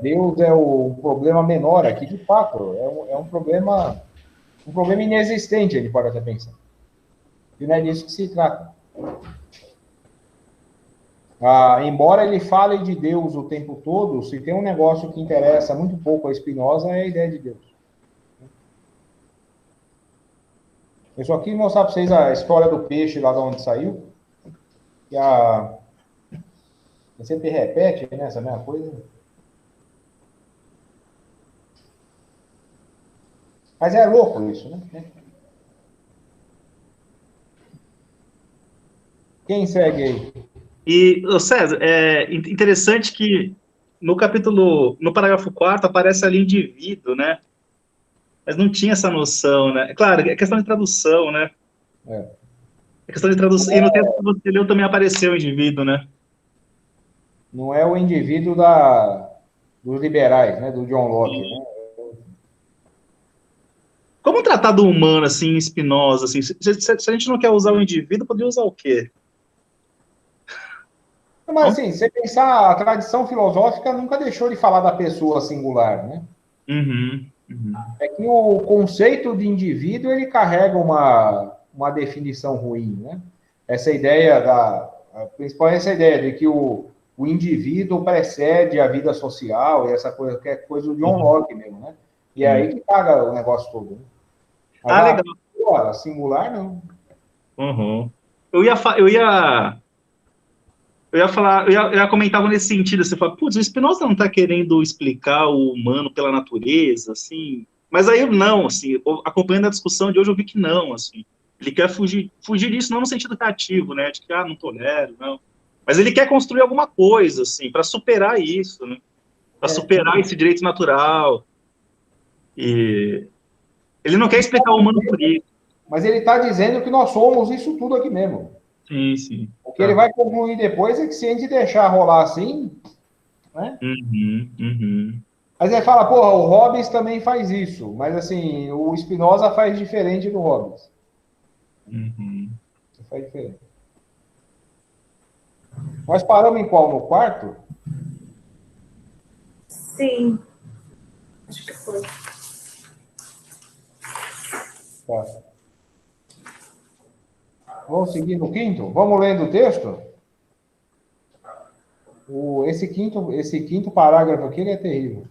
Deus é o problema menor aqui, de fato, é um problema inexistente, ele pode até pensar. E não é disso que se trata. Embora ele fale de Deus o tempo todo, se tem um negócio que interessa muito pouco a Spinoza, é a ideia de Deus. Eu só quis mostrar para vocês a história do peixe lá de onde saiu, que sempre repete, né, essa mesma coisa. Mas é louco isso, né? Quem segue aí? E, César, é interessante que no parágrafo 4º, aparece ali indivíduo, né? Mas não tinha essa noção, né? É claro, é questão de tradução, né? É questão de tradução. E no texto que você leu também apareceu o indivíduo, né? Não é o indivíduo dos liberais, né? Do John Locke, né? Como tratar do humano, assim, em Spinoza, assim? Se a gente não quer usar o indivíduo, poderia usar o quê? Mas, assim, você pensar, a tradição filosófica nunca deixou de falar da pessoa singular, né? É que o conceito de indivíduo, ele carrega uma definição ruim, né? Essa ideia principalmente essa ideia de que o indivíduo precede a vida social e essa coisa, que é coisa do John Locke mesmo, né? E é aí que caga o negócio todo, né? Mas legal. A singular, não. Eu ia comentar nesse sentido, você fala, putz, o Spinoza não está querendo explicar o humano pela natureza, assim, mas aí não, assim, acompanhando a discussão de hoje, eu vi que não, assim, ele quer fugir disso, não no sentido reativo, né, de que, não tolero, não, mas ele quer construir alguma coisa, assim, para superar isso, né, para superar esse direito natural, e ele não quer explicar o humano por isso. Mas ele está dizendo que nós somos isso tudo aqui mesmo. Sim. O que ele vai concluir depois é que se a gente deixar rolar assim, né? Mas ele fala, porra, o Hobbes também faz isso, mas assim, o Spinoza faz diferente do Hobbes. Faz diferente. Nós paramos em qual? No quarto? Sim. Acho que foi. Tá. Vamos seguir no quinto? Vamos lendo o texto? Esse quinto parágrafo aqui, ele é terrível.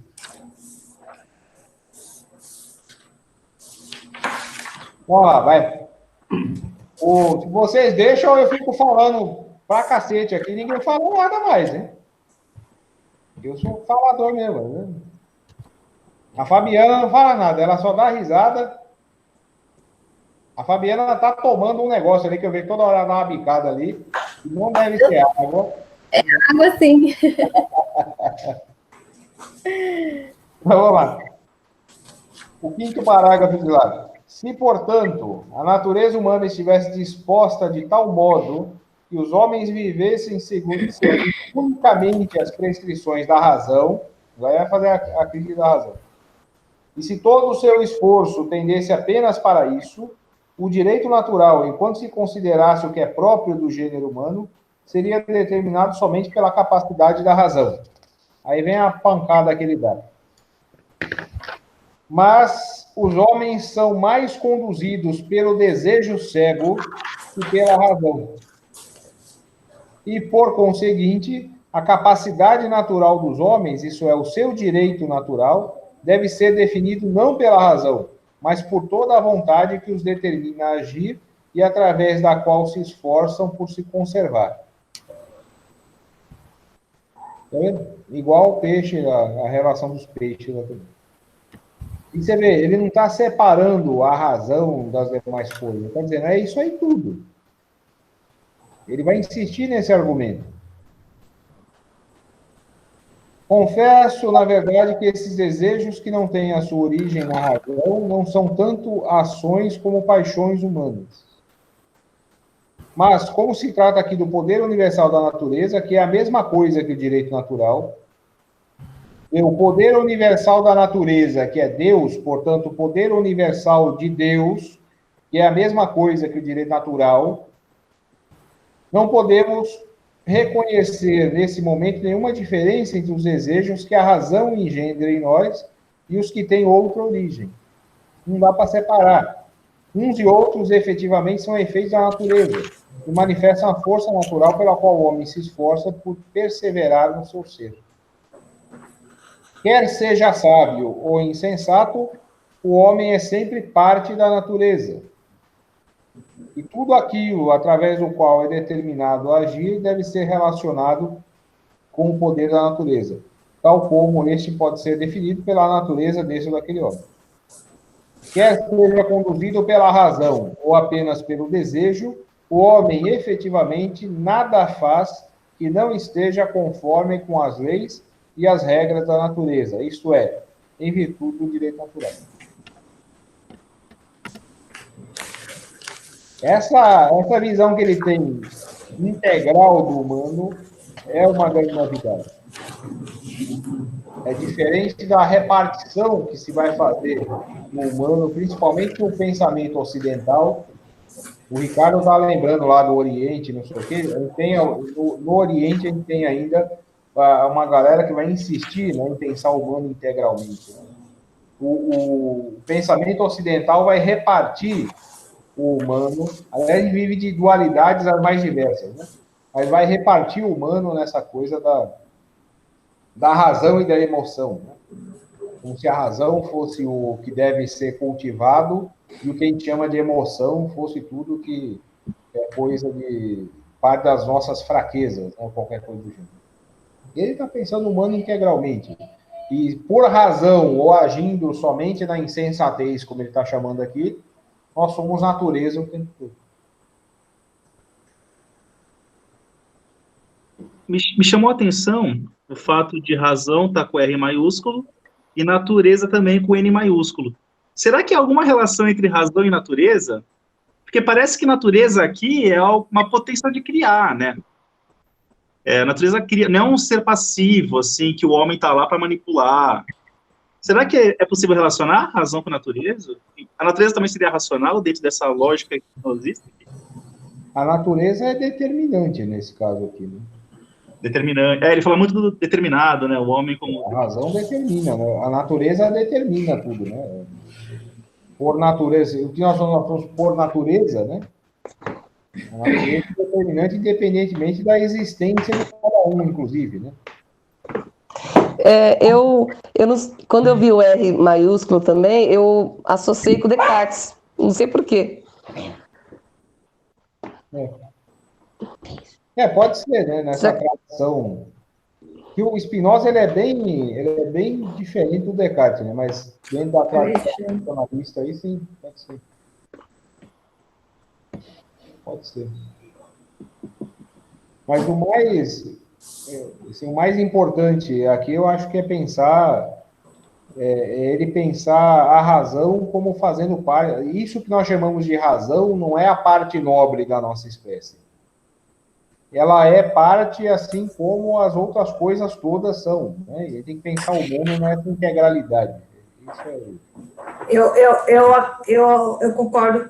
Vamos lá, vai. Se vocês deixam, eu fico falando pra cacete aqui, ninguém fala nada mais, né? Eu sou falador mesmo, né? A Fabiana não fala nada, ela só dá risada. A Fabiana tá tomando um negócio ali, que eu vejo toda hora dar uma bicada ali. Não deve ser água. É água, sim. Vamos lá. O quinto parágrafo de lá. Se, portanto, a natureza humana estivesse disposta de tal modo que os homens vivessem segundo unicamente as prescrições da razão, vai fazer a crítica da razão. E se todo o seu esforço tendesse apenas para isso, o direito natural, enquanto se considerasse o que é próprio do gênero humano, seria determinado somente pela capacidade da razão. Aí vem a pancada que ele dá. Mas os homens são mais conduzidos pelo desejo cego que pela razão. E, por conseguinte, a capacidade natural dos homens, isso é, o seu direito natural, deve ser definido não pela razão, mas por toda a vontade que os determina a agir e através da qual se esforçam por se conservar. Tá vendo? Igual o peixe, a relação dos peixes. E você vê, ele não está separando a razão das demais coisas. Está dizendo, é isso aí tudo. Ele vai insistir nesse argumento. Confesso, na verdade, que esses desejos que não têm a sua origem na razão não são tanto ações como paixões humanas. Mas, como se trata aqui do poder universal da natureza, que é a mesma coisa que o direito natural, o poder universal da natureza, que é Deus, portanto, o poder universal de Deus, que é a mesma coisa que o direito natural, não podemos reconhecer nesse momento nenhuma diferença entre os desejos que a razão engendra em nós e os que têm outra origem. Não dá para separar. Uns e outros, efetivamente, são efeitos da natureza e manifestam a força natural pela qual o homem se esforça por perseverar no seu ser. Quer seja sábio ou insensato, o homem é sempre parte da natureza. E tudo aquilo através do qual é determinado a agir deve ser relacionado com o poder da natureza, tal como este pode ser definido pela natureza desse ou daquele homem. Quer seja conduzido pela razão ou apenas pelo desejo, o homem efetivamente nada faz que não esteja conforme com as leis e as regras da natureza, isto é, em virtude do direito natural. Essa visão que ele tem integral do humano é uma grande novidade. É diferente da repartição que se vai fazer no humano, principalmente no pensamento ocidental. O Ricardo está lembrando lá do Oriente, não sei o quê. No Oriente, a gente tem ainda uma galera que vai insistir, né, em pensar o humano integralmente. O pensamento ocidental vai repartir o humano, aliás, ele vive de dualidades as mais diversas, né? Mas vai repartir o humano nessa coisa da razão e da emoção, né? Como se a razão fosse o que deve ser cultivado e o que a gente chama de emoção fosse tudo que é coisa de parte das nossas fraquezas, né? Qualquer coisa do gênero. Ele está pensando no humano integralmente. E por razão ou agindo somente na insensatez, como ele está chamando aqui, nós somos natureza o tempo todo. Me chamou a atenção o fato de razão estar com R maiúsculo e natureza também com N maiúsculo. Será que há alguma relação entre razão e natureza? Porque parece que natureza aqui é uma potência de criar, né? A natureza cria, não é um ser passivo, assim, que o homem está lá para manipular. Será que é possível relacionar razão com a natureza? A natureza também seria racional dentro dessa lógica que não existe? A natureza é determinante nesse caso aqui, né? Determinante. Ele fala muito do determinado, né? O homem como... A razão determina, né? A natureza determina tudo, né? Por natureza. O que nós falamos por natureza, né? A natureza é determinante independentemente da existência de cada um, inclusive, né? Quando eu vi o R maiúsculo também, eu associei com Descartes. Não sei por quê. Pode ser, né? Nessa tradição. Que o Spinoza ele é bem diferente do Descartes, né? Mas dentro da tradição racionalista aí, sim, pode ser. Pode ser. Mas o mais importante aqui, eu acho que é pensar, ele pensar a razão como fazendo parte. Isso que nós chamamos de razão não é a parte nobre da nossa espécie. Ela é parte assim como as outras coisas todas são, né? E tem que pensar o mundo nessa integralidade. Isso é... Eu concordo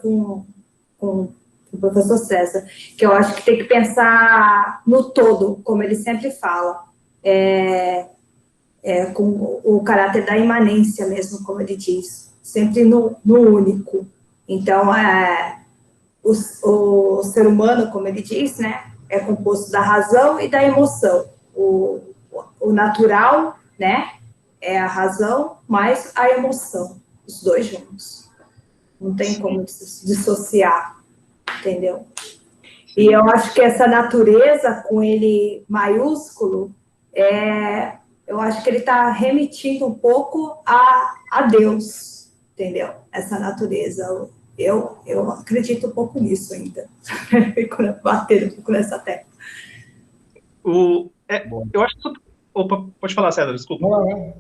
com do professor César, que eu acho que tem que pensar no todo, como ele sempre fala, com o caráter da imanência mesmo, como ele diz, sempre no único. Então, o ser humano, como ele diz, né, é composto da razão e da emoção. O natural, né, é a razão mais a emoção, os dois juntos. Não tem como dissociar, entendeu? E eu acho que essa natureza, com ele maiúsculo, eu acho que ele está remetindo um pouco a Deus, entendeu? Essa natureza. Eu acredito um pouco nisso ainda. Fico batendo um pouco nessa tecla. Eu acho que... Opa, pode falar, César, desculpa. Não.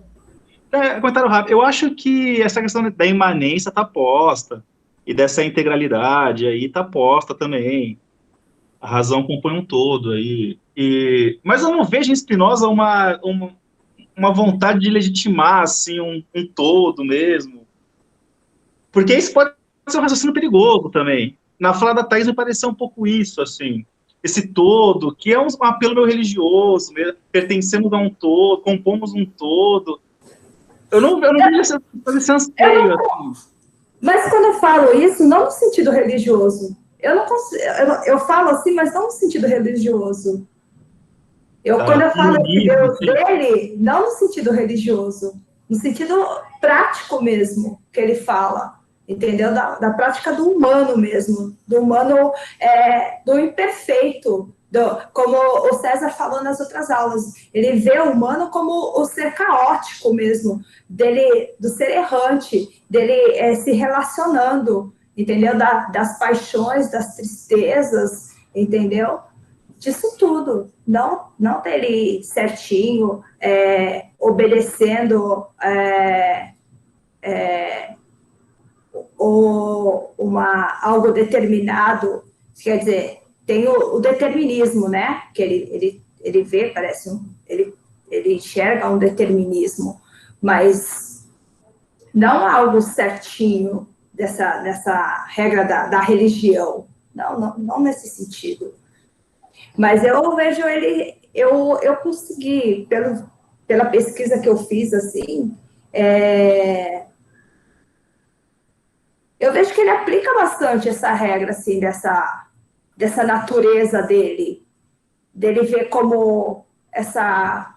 Comentário rápido. Eu acho que essa questão da imanência está posta, e dessa integralidade aí está posta também. A razão compõe um todo aí. Mas eu não vejo em Spinoza uma vontade de legitimar assim, um todo mesmo. Porque isso pode ser um raciocínio perigoso também. Na fala da Thaís me pareceu um pouco isso, assim. Esse todo, que é um apelo meio religioso, pertencemos a um todo, compomos um todo. Eu não vejo esse anseio, assim. Mas quando eu falo isso, não no sentido religioso. Eu falo assim, mas não no sentido religioso. Quando eu falo de Deus dele, não no sentido religioso, no sentido prático mesmo, que ele fala, entendeu? Da prática do humano mesmo, do humano, do imperfeito, como o César falou nas outras aulas. Ele vê o humano como o ser caótico mesmo, do ser errante, dele se relacionando, entendeu? Das paixões, das tristezas, entendeu? Disso tudo, não dele certinho, obedecendo algo determinado, quer dizer, tem o determinismo, né? Que ele vê, parece ele enxerga um determinismo, mas não algo certinho dessa regra da religião, não nesse sentido. Mas eu vejo ele, eu consegui, pela pesquisa que eu fiz, assim, eu vejo que ele aplica bastante essa regra, assim, dessa natureza dele ver como essa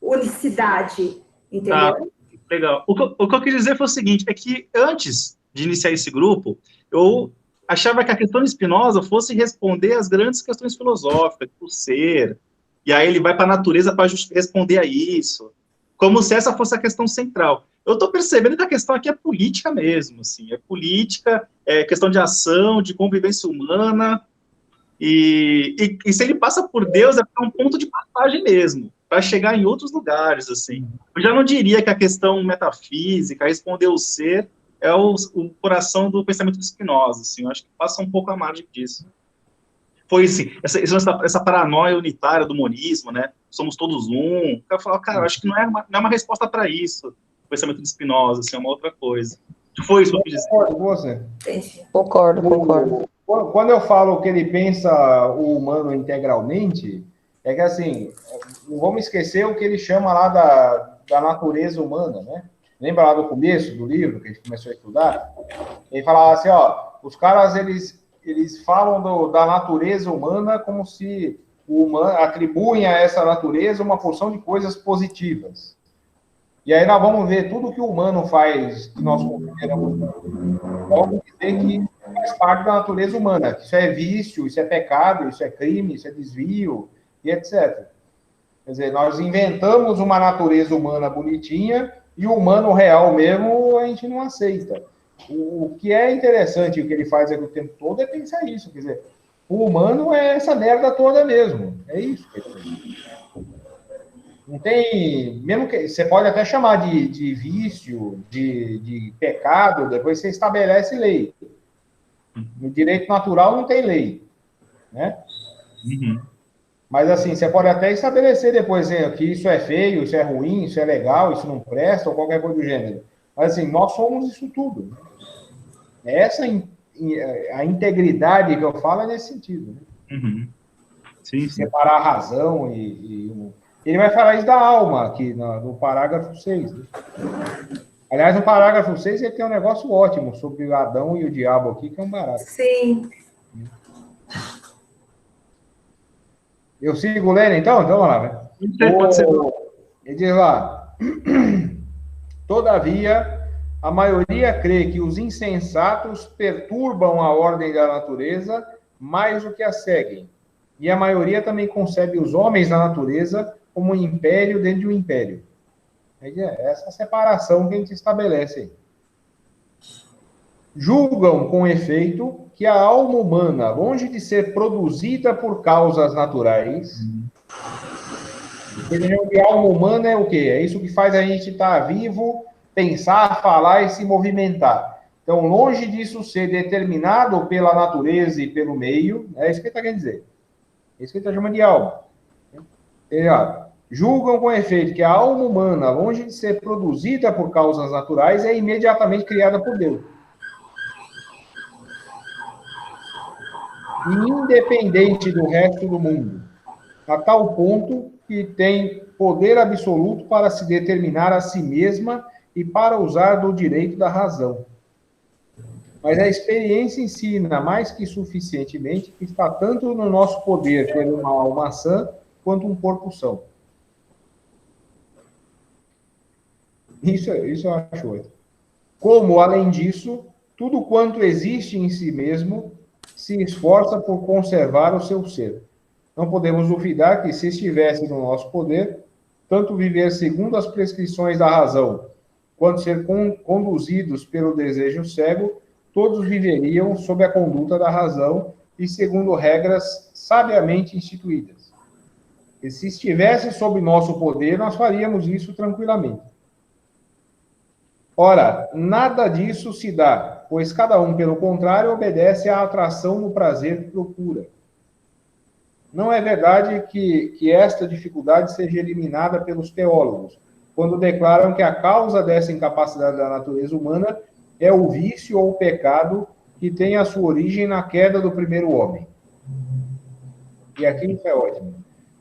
unicidade, entendeu? Legal. O que eu quis dizer foi o seguinte, é que antes de iniciar esse grupo, eu achava que a questão de Spinoza fosse responder às grandes questões filosóficas, do ser, e aí ele vai para a natureza para responder a isso, como se essa fosse a questão central. Eu estou percebendo que a questão aqui é política mesmo, assim, é política, é questão de ação, de convivência humana, e se ele passa por Deus, é um ponto de passagem mesmo, para chegar em outros lugares, assim. Eu já não diria que a questão metafísica, responder o ser, é o coração do pensamento de Spinoza, assim, eu acho que passa um pouco à margem disso. Foi assim, essa paranoia unitária do monismo, né? Somos todos um. O cara falou, cara, eu acho que não é uma resposta para isso, o pensamento de Spinoza, assim, é uma outra coisa. Foi isso que eu quis dizer. Concordo com você. Concordo. Quando eu falo que ele pensa o humano integralmente, é que assim, não vamos esquecer o que ele chama lá da natureza humana, né? Lembra lá do começo do livro, que a gente começou a estudar? Ele falava assim, os caras, eles falam da natureza humana como se o humano atribuem a essa natureza uma porção de coisas positivas. E aí nós vamos ver tudo que o humano faz, que nós consideramos, vamos dizer que faz parte da natureza humana. Isso é vício, isso é pecado, isso é crime, isso é desvio, e etc. Quer dizer, nós inventamos uma natureza humana bonitinha e o humano real mesmo a gente não aceita. O que é interessante, o que ele faz aqui o tempo todo é pensar isso. Quer dizer, o humano é essa merda toda mesmo. É isso. Não tem... Mesmo que você pode até chamar de vício, de pecado, depois você estabelece lei. No direito natural não tem lei, né? Uhum. Mas assim, você pode até estabelecer depois que isso é feio, isso é ruim, isso é legal, isso não presta, ou qualquer coisa do gênero. Mas assim, nós somos isso tudo. É essa a integridade que eu falo é nesse sentido. Né? Uhum. Sim, sim. Separar a razão Ele vai falar isso da alma aqui no parágrafo 6. Né? Aliás, no parágrafo 6 ele tem um negócio ótimo sobre o Adão e o diabo aqui, que é um barato. Sim. Eu sigo lendo, então? Então, vamos lá. Né? Pode ser. Ele diz lá... Todavia, a maioria crê que os insensatos perturbam a ordem da natureza mais do que a seguem. E a maioria também concebe os homens da natureza como um império dentro de um império. É essa separação que a gente estabelece aí. Julgam, com efeito, que a alma humana, longe de ser produzida por causas naturais, a alma humana é o quê? É isso que faz a gente estar vivo, pensar, falar e se movimentar. Então, longe disso ser determinado pela natureza e pelo meio, é isso que ele está querendo dizer. É isso que ele está chamando de alma. Julgam com efeito que a alma humana, longe de ser produzida por causas naturais, é imediatamente criada por Deus. E independente do resto do mundo, a tal ponto que tem poder absoluto para se determinar a si mesma e para usar do direito da razão. Mas a experiência ensina mais que suficientemente que está tanto no nosso poder ter uma alma sã quanto um corpo são. Isso eu acho ótimo. Como, além disso, tudo quanto existe em si mesmo se esforça por conservar o seu ser. Não podemos duvidar que, se estivesse no nosso poder, tanto viver segundo as prescrições da razão, quanto ser conduzidos pelo desejo cego, todos viveriam sob a conduta da razão e segundo regras sabiamente instituídas. E se estivesse sob nosso poder, nós faríamos isso tranquilamente. Ora, nada disso se dá, pois cada um, pelo contrário, obedece à atração no prazer que procura. Não é verdade que esta dificuldade seja eliminada pelos teólogos, quando declaram que a causa dessa incapacidade da natureza humana é o vício ou o pecado que tem a sua origem na queda do primeiro homem. E aqui isso é ótimo.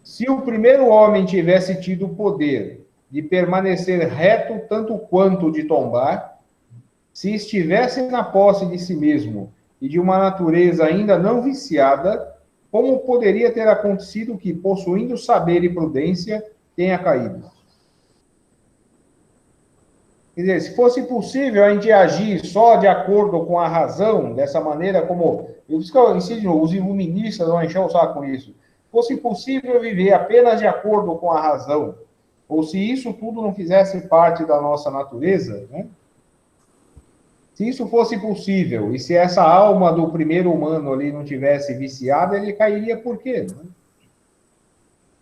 Se o primeiro homem tivesse tido o poder de permanecer reto tanto quanto de tombar, se estivesse na posse de si mesmo e de uma natureza ainda não viciada, como poderia ter acontecido que, possuindo saber e prudência, tenha caído? Quer dizer, se fosse possível a gente agir só de acordo com a razão, dessa maneira como... Eu disse que eu ensino, os iluministas vão encher o saco com isso. Se fosse possível viver apenas de acordo com a razão, ou se isso tudo não fizesse parte da nossa natureza, né? Se isso fosse possível, e se essa alma do primeiro humano ali não tivesse viciada, ele cairia por quê? Né?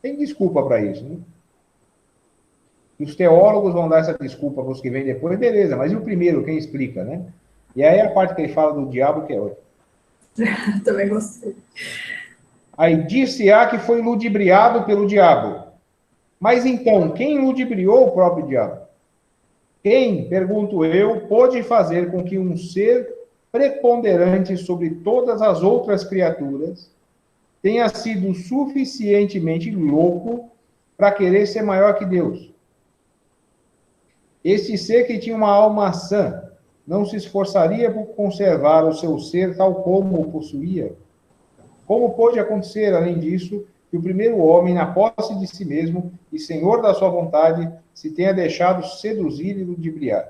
Tem desculpa para isso, né? Os teólogos vão dar essa desculpa para os que vêm depois, beleza, mas e o primeiro, quem explica, né? E aí a parte que ele fala do diabo, que é outra. Também gostei. Aí disse-á que foi ludibriado pelo diabo. Mas então, quem ludibriou o próprio diabo? Quem, pergunto eu, pôde fazer com que um ser preponderante sobre todas as outras criaturas tenha sido suficientemente louco para querer ser maior que Deus? Este ser que tinha uma alma sã, não se esforçaria por conservar o seu ser tal como o possuía? Como pôde acontecer, além disso, que o primeiro homem, na posse de si mesmo e senhor da sua vontade, se tenha deixado seduzir e ludibriar?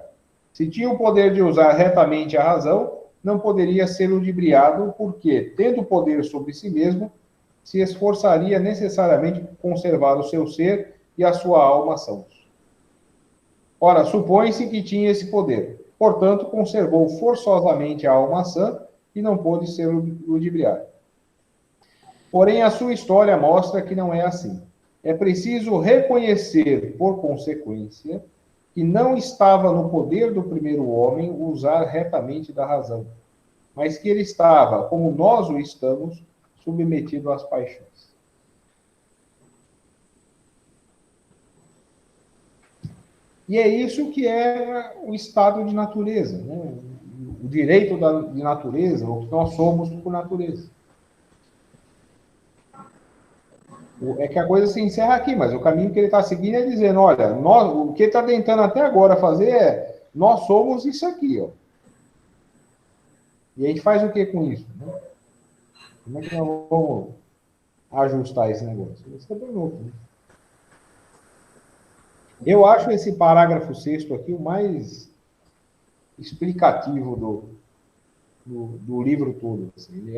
Se tinha o poder de usar retamente a razão, não poderia ser ludibriado, porque, tendo poder sobre si mesmo, se esforçaria necessariamente por conservar o seu ser e a sua alma sãos. Ora, supõe-se que tinha esse poder. Portanto, conservou forçosamente a alma sã e não pôde ser ludibriado. Porém, a sua história mostra que não é assim. É preciso reconhecer, por consequência, que não estava no poder do primeiro homem usar retamente da razão, mas que ele estava, como nós o estamos, submetido às paixões. E é isso que é o estado de natureza, né? o direito de natureza, o que nós somos por natureza. É que a coisa se encerra aqui, mas o caminho que ele está seguindo é dizendo, olha, o que ele está tentando até agora fazer é, nós somos isso aqui, ó. E a gente faz o que com isso? Né? Como é que nós vamos ajustar esse negócio? Isso é bem louco, né? Eu acho esse parágrafo 6º aqui o mais explicativo do livro todo. Assim. Ele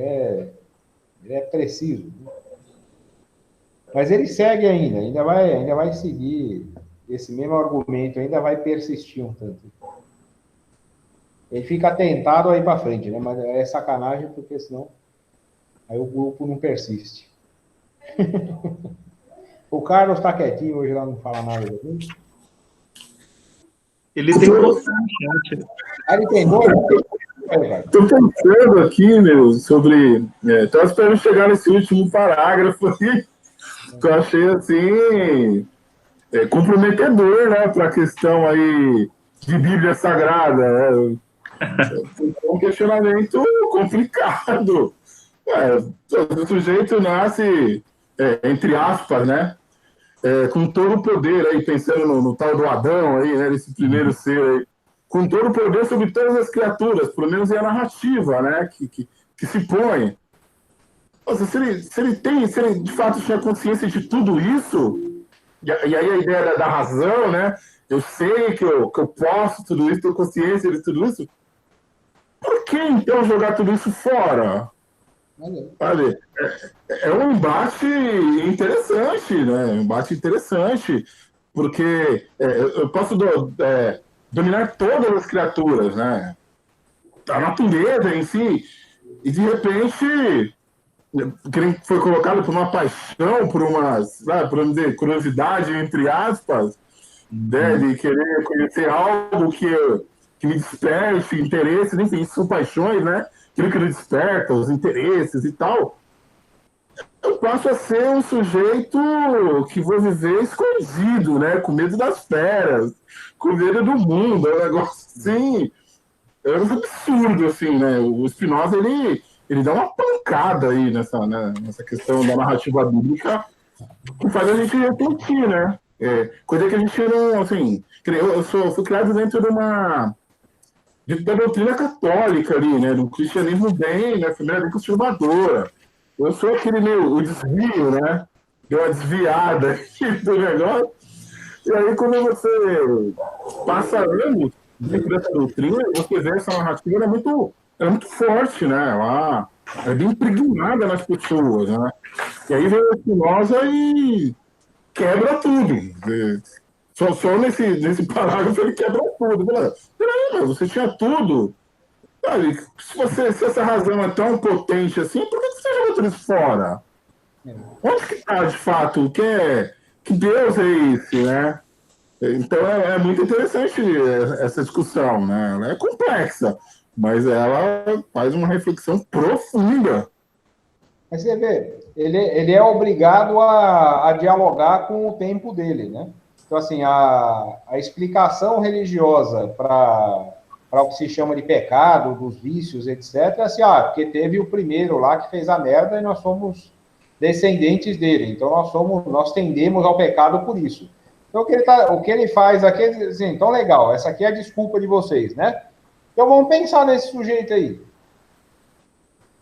é preciso. Né? Mas ele segue ainda vai seguir esse mesmo argumento, ainda vai persistir um tanto. Ele fica tentado a ir para frente, né? Mas é sacanagem, porque senão aí o grupo não persiste. O Carlos está quietinho hoje, lá não fala nada. Ele tem bastante. Ele tem dois? Estou pensando aqui, meu, sobre... Estava esperando chegar nesse último parágrafo aqui, que eu achei, assim, comprometedor, né, para a questão aí de Bíblia Sagrada, né? É um questionamento complicado. O sujeito nasce, entre aspas, né, com todo o poder, aí, pensando no tal do Adão, aí, né, esse primeiro ser aí, com todo o poder sobre todas as criaturas, pelo menos é a narrativa, né, que se põe. Nossa, se ele de fato tinha consciência de tudo isso, e aí a ideia da razão, né, eu sei que eu posso tudo isso, tenho consciência de tudo isso, por que então jogar tudo isso fora? Sabe? É um embate interessante, né? Um embate interessante, porque eu posso dominar todas as criaturas, né? A natureza em si, e de repente que foi colocado por uma paixão, por uma, por dizer, curiosidade, entre aspas, né? De querer conhecer algo que me desperte interesses, enfim, isso são paixões, né? Aquilo que me desperta, os interesses e tal. Eu passo a ser um sujeito que vou viver escondido, né? Com medo das feras, com medo do mundo. É um negócio assim, é um absurdo, assim, né? O Spinoza, ele dá uma pancada aí nessa questão da narrativa bíblica que faz a gente refletir, né? Coisa que a gente não, assim... Eu fui criado dentro da doutrina católica ali, né? Do cristianismo bem, né? Primeira bem conservadora. Eu sou aquele o desvio, né? Deu uma desviada aqui do negócio. E aí, quando você passa anos dentro dessa doutrina, você vê essa narrativa, ela é muito forte, né? Ela é bem impregnada nas pessoas, né? E aí vem o Spinoza e quebra tudo. Só nesse parágrafo ele quebra tudo. Peraí, mas você tinha tudo. Sabe, se essa razão é tão potente assim, por que você jogou tudo isso fora? Onde que está, de fato? Que Deus é esse, né? Então é muito interessante essa discussão, né? Ela é complexa, mas ela faz uma reflexão profunda. Mas você vê, ele é obrigado a dialogar com o tempo dele, né? Então, assim, a explicação religiosa para o que se chama de pecado, dos vícios, etc., assim, porque teve o primeiro lá que fez a merda e nós somos descendentes dele, então nós tendemos ao pecado por isso. Então, o que ele faz aqui é dizer assim, então, legal, essa aqui é a desculpa de vocês, né? Então, vamos pensar nesse sujeito aí.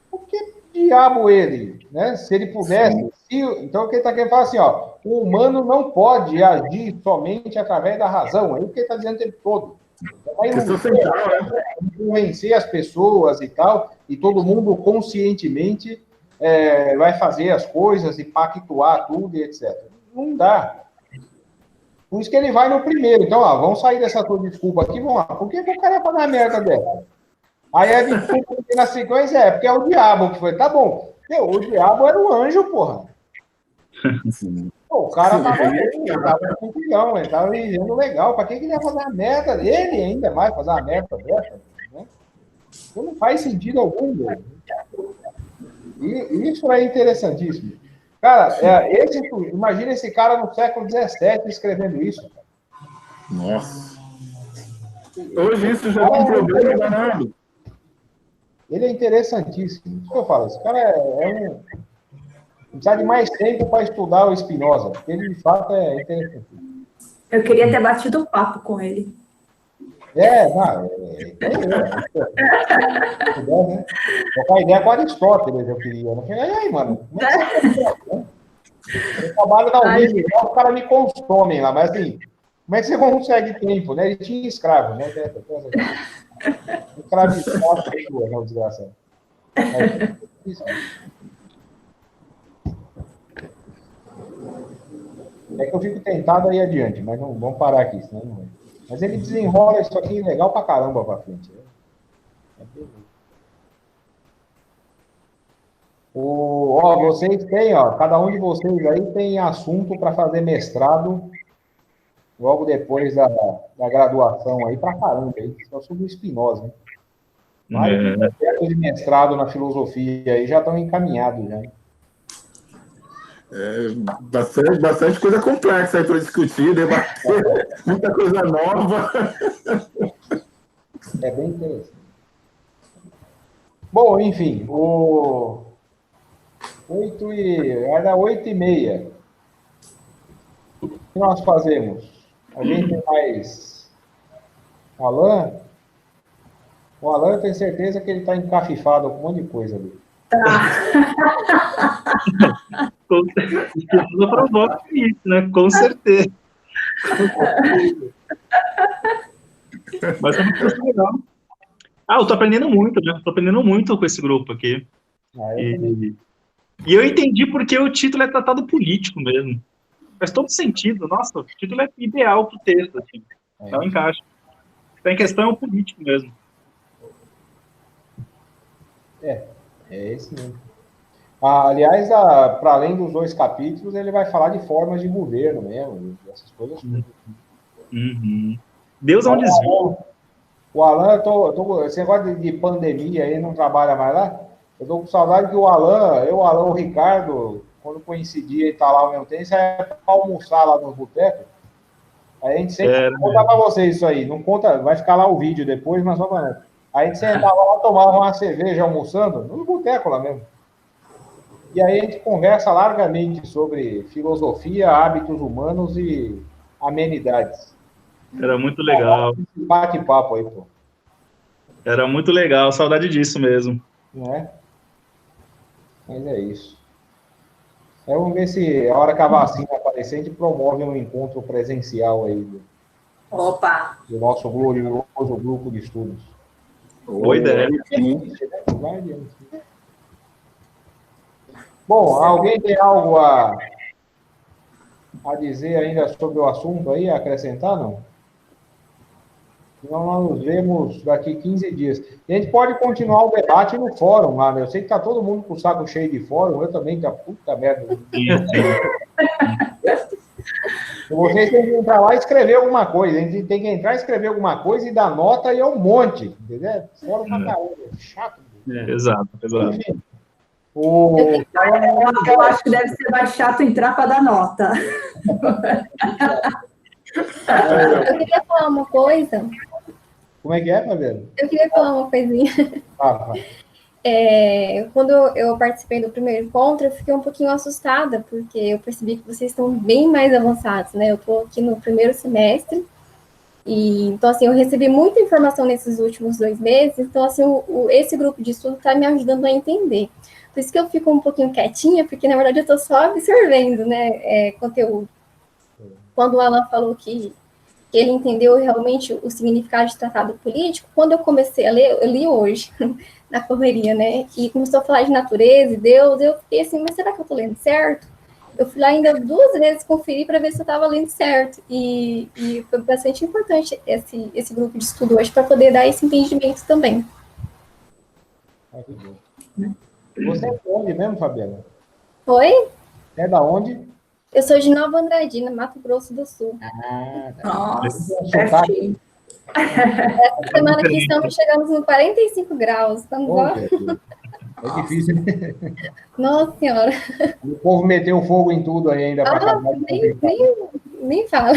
Por que diabo ele, né? Se ele pudesse... Então, o que ele está querendo falar assim, o humano não pode agir somente através da razão, é isso que ele está dizendo o tempo todo. Aí não convencer as pessoas e tal, e todo mundo conscientemente vai fazer as coisas e pactuar tudo e etc. Não dá. Por isso que ele vai no primeiro. Então, vamos sair dessa tua desculpa aqui, vamos lá. Por que o cara ia fazer uma merda dessa? Aí a desculpa na sequência porque é o diabo que foi. Tá bom. O diabo era o anjo, porra. O cara tava tranquilão, ele tava vivendo legal. Pra que ele ia fazer uma merda? Ele ainda mais fazer uma merda dessa, né? Então não faz sentido algum, velho. E isso é interessantíssimo. Cara, imagina esse cara no século XVII escrevendo isso. Nossa. Hoje isso já é um problema danado. Ele é interessantíssimo. Isso que eu falo, esse cara é um... Precisa de mais tempo para estudar o Spinoza, porque ele, de fato, é interessante. Eu queria ter batido papo com ele. Trocar ideia com Aristóteles, eu queria. Eu falei, aí, mano, como é que você né? Eu trabalho na UNB, os caras me consomem lá, mas assim, como é que você consegue tempo, né? Ele tinha escravo, né? Escravizado, não, desgraçado. É que eu fico tentado a ir adiante, mas não vamos parar aqui, senão não vai. Mas ele desenrola isso aqui legal pra caramba pra frente. Vocês têm, cada um de vocês aí tem assunto para fazer mestrado logo depois da graduação aí pra caramba. Aí, só sobre o Spinoza, né? Vários projetos de mestrado na filosofia aí já estão encaminhados, né? Bastante coisa complexa aí para discutir, debater, muita coisa nova. É bem interessante. Bom, enfim, era 8h30. O que nós fazemos? Alguém tem mais? Alan? O Alan, eu tenho certeza que ele está encafifado com um monte de coisa ali. Não provoca isso, né? Com certeza. Mas é uma coisa legal. Eu tô aprendendo muito, né? Tô aprendendo muito com esse grupo aqui. E eu entendi porque o título é tratado político mesmo. Faz todo sentido. Nossa, o título é ideal pro texto, assim. Então encaixa. Então, em questão é o político mesmo. É esse mesmo. Aliás, para além dos 2 capítulos, ele vai falar de formas de governo mesmo, essas coisas. Uhum. Deus é um desvio. O Alan, esse negócio de pandemia aí, não trabalha mais lá? Eu tô com saudade que o Alan, o Ricardo, quando coincidia e tá lá ao mesmo tempo, isso é para almoçar lá no boteco. Aí a gente sempre contar para vocês isso aí. Não conta, vai ficar lá o vídeo depois, mas só para. Aí a gente sentava lá, tomava uma cerveja almoçando, no boteco lá mesmo. E aí a gente conversa largamente sobre filosofia, hábitos humanos e amenidades. Era muito legal. Bate-papo aí, pô. Era muito legal, saudade disso mesmo. Não é? Mas é isso. Vamos ver se a hora que a vacina aparecer, a gente promove um encontro presencial aí Opa! do nosso glorioso grupo de estudos. Boa ideia. Bom, alguém tem algo a dizer ainda sobre o assunto aí, a acrescentar, não? Senão nós nos vemos daqui 15 dias. E a gente pode continuar o debate no fórum lá, né? Eu sei que tá todo mundo com o saco cheio de fórum, eu também, que a puta merda. Vocês têm que entrar lá e escrever alguma coisa. A gente tem que entrar e escrever alguma coisa e dar nota e é um monte, entendeu? Fórum pra caramba, chato. Exato. Enfim. Eu acho que deve ser mais chato entrar para dar nota. Eu queria falar uma coisa. Como é que é, Fabiana? Eu queria falar uma coisinha. Quando eu participei do primeiro encontro, eu fiquei um pouquinho assustada, porque eu percebi que vocês estão bem mais avançados, né? Eu estou aqui no primeiro semestre, e então, assim, eu recebi muita informação nesses últimos 2 meses, então, assim, esse grupo de estudo está me ajudando a entender. Por isso que eu fico um pouquinho quietinha, porque, na verdade, eu estou só absorvendo, né, conteúdo. Quando o Alan falou que ele entendeu realmente o significado de tratado político, quando eu comecei a ler, eu li hoje, na correria, né, e começou a falar de natureza e Deus, eu fiquei assim, mas será que eu estou lendo certo? Eu fui lá ainda 2 vezes conferir para ver se eu estava lendo certo, e foi bastante importante esse grupo de estudo hoje para poder dar esse entendimento também. Você é de onde mesmo, Fabiana? Oi? É da onde? Eu sou de Nova Andradina, Mato Grosso do Sul. Nossa, Essa semana aqui chegamos no 45 graus. É difícil, né? Nossa Senhora. O povo meteu fogo em tudo aí ainda. Nem fala.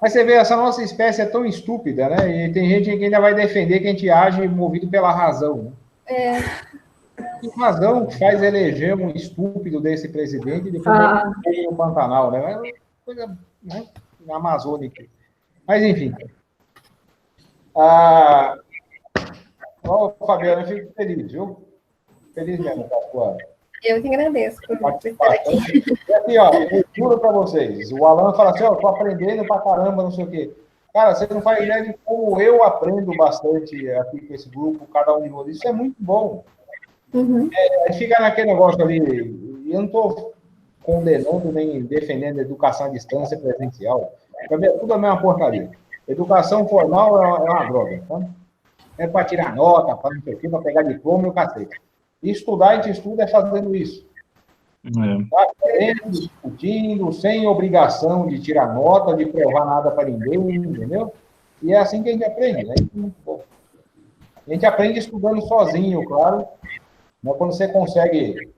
Mas você vê, essa nossa espécie é tão estúpida, né? E tem gente que ainda vai defender que a gente age movido pela razão. Né? Que razão que faz eleger um estúpido desse presidente e depois ele no Pantanal, né? É uma coisa, né, amazônica. Mas, enfim. Fabiana, eu fico feliz, viu? Feliz mesmo com a sua... Eu que agradeço por estar aqui. E aqui, ó, eu juro para vocês, o Alan fala assim, ó, tô aprendendo pra caramba, não sei o quê. Cara, você não faz ideia de como eu aprendo bastante aqui com esse grupo, cada um de vocês. Isso é muito bom. Ficar naquele negócio ali, eu não estou condenando nem defendendo a educação à distância presencial. Tudo é a mesma porcaria. Educação formal é uma droga, tá? É para tirar nota, para não sei o quê, para pegar diploma e o cacete. E estudar, a gente estuda fazendo isso. Tá aprendendo, discutindo, sem obrigação de tirar nota, de provar nada para ninguém, entendeu? E é assim que a gente aprende, né? Muito bom. A gente aprende estudando sozinho, claro. Mas quando você consegue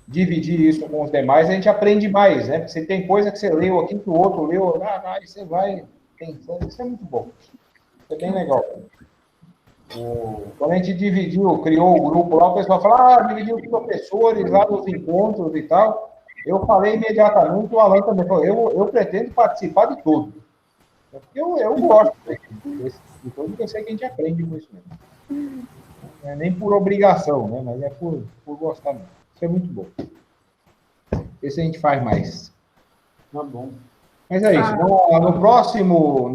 dividir isso com os demais, a gente aprende mais, né? Porque você tem coisa que você leu aqui, que o outro leu, aí você vai pensando. Isso é muito bom. Isso é bem legal. Quando a gente criou o grupo lá, o pessoal fala, dividiu os professores lá nos encontros e tal. Eu falei imediatamente, o Alan também falou, eu pretendo participar de tudo. Porque eu gosto de tudo, porque eu sei que a gente aprende com isso mesmo. Não é nem por obrigação, né? Mas é por gostar mesmo. Isso é muito bom. Esse a gente faz mais. Tá bom. Mas é isso. No próximo,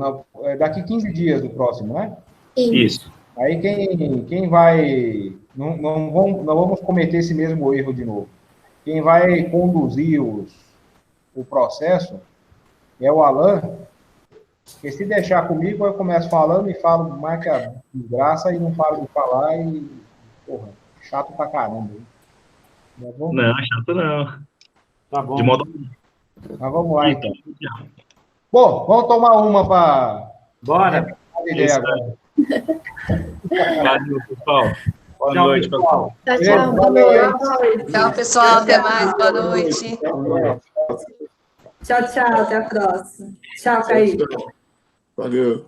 daqui 15 dias do próximo, né? Isso. Aí quem vai... Não vamos cometer esse mesmo erro de novo. Quem vai conduzir o processo é o Alan, porque se deixar comigo, eu começo falando e falo mais que a desgraça e não paro de falar e... Porra, chato pra caramba. Não, chato não. Tá bom. De modo... Mas vamos lá, então. Bom, vamos tomar uma para... Bora. Valeu, pessoal. Boa noite, pessoal. Tchau. Boa noite. Tchau, pessoal. Até mais. Boa noite. Tchau, até a próxima. Tchau, Kaique. Valeu.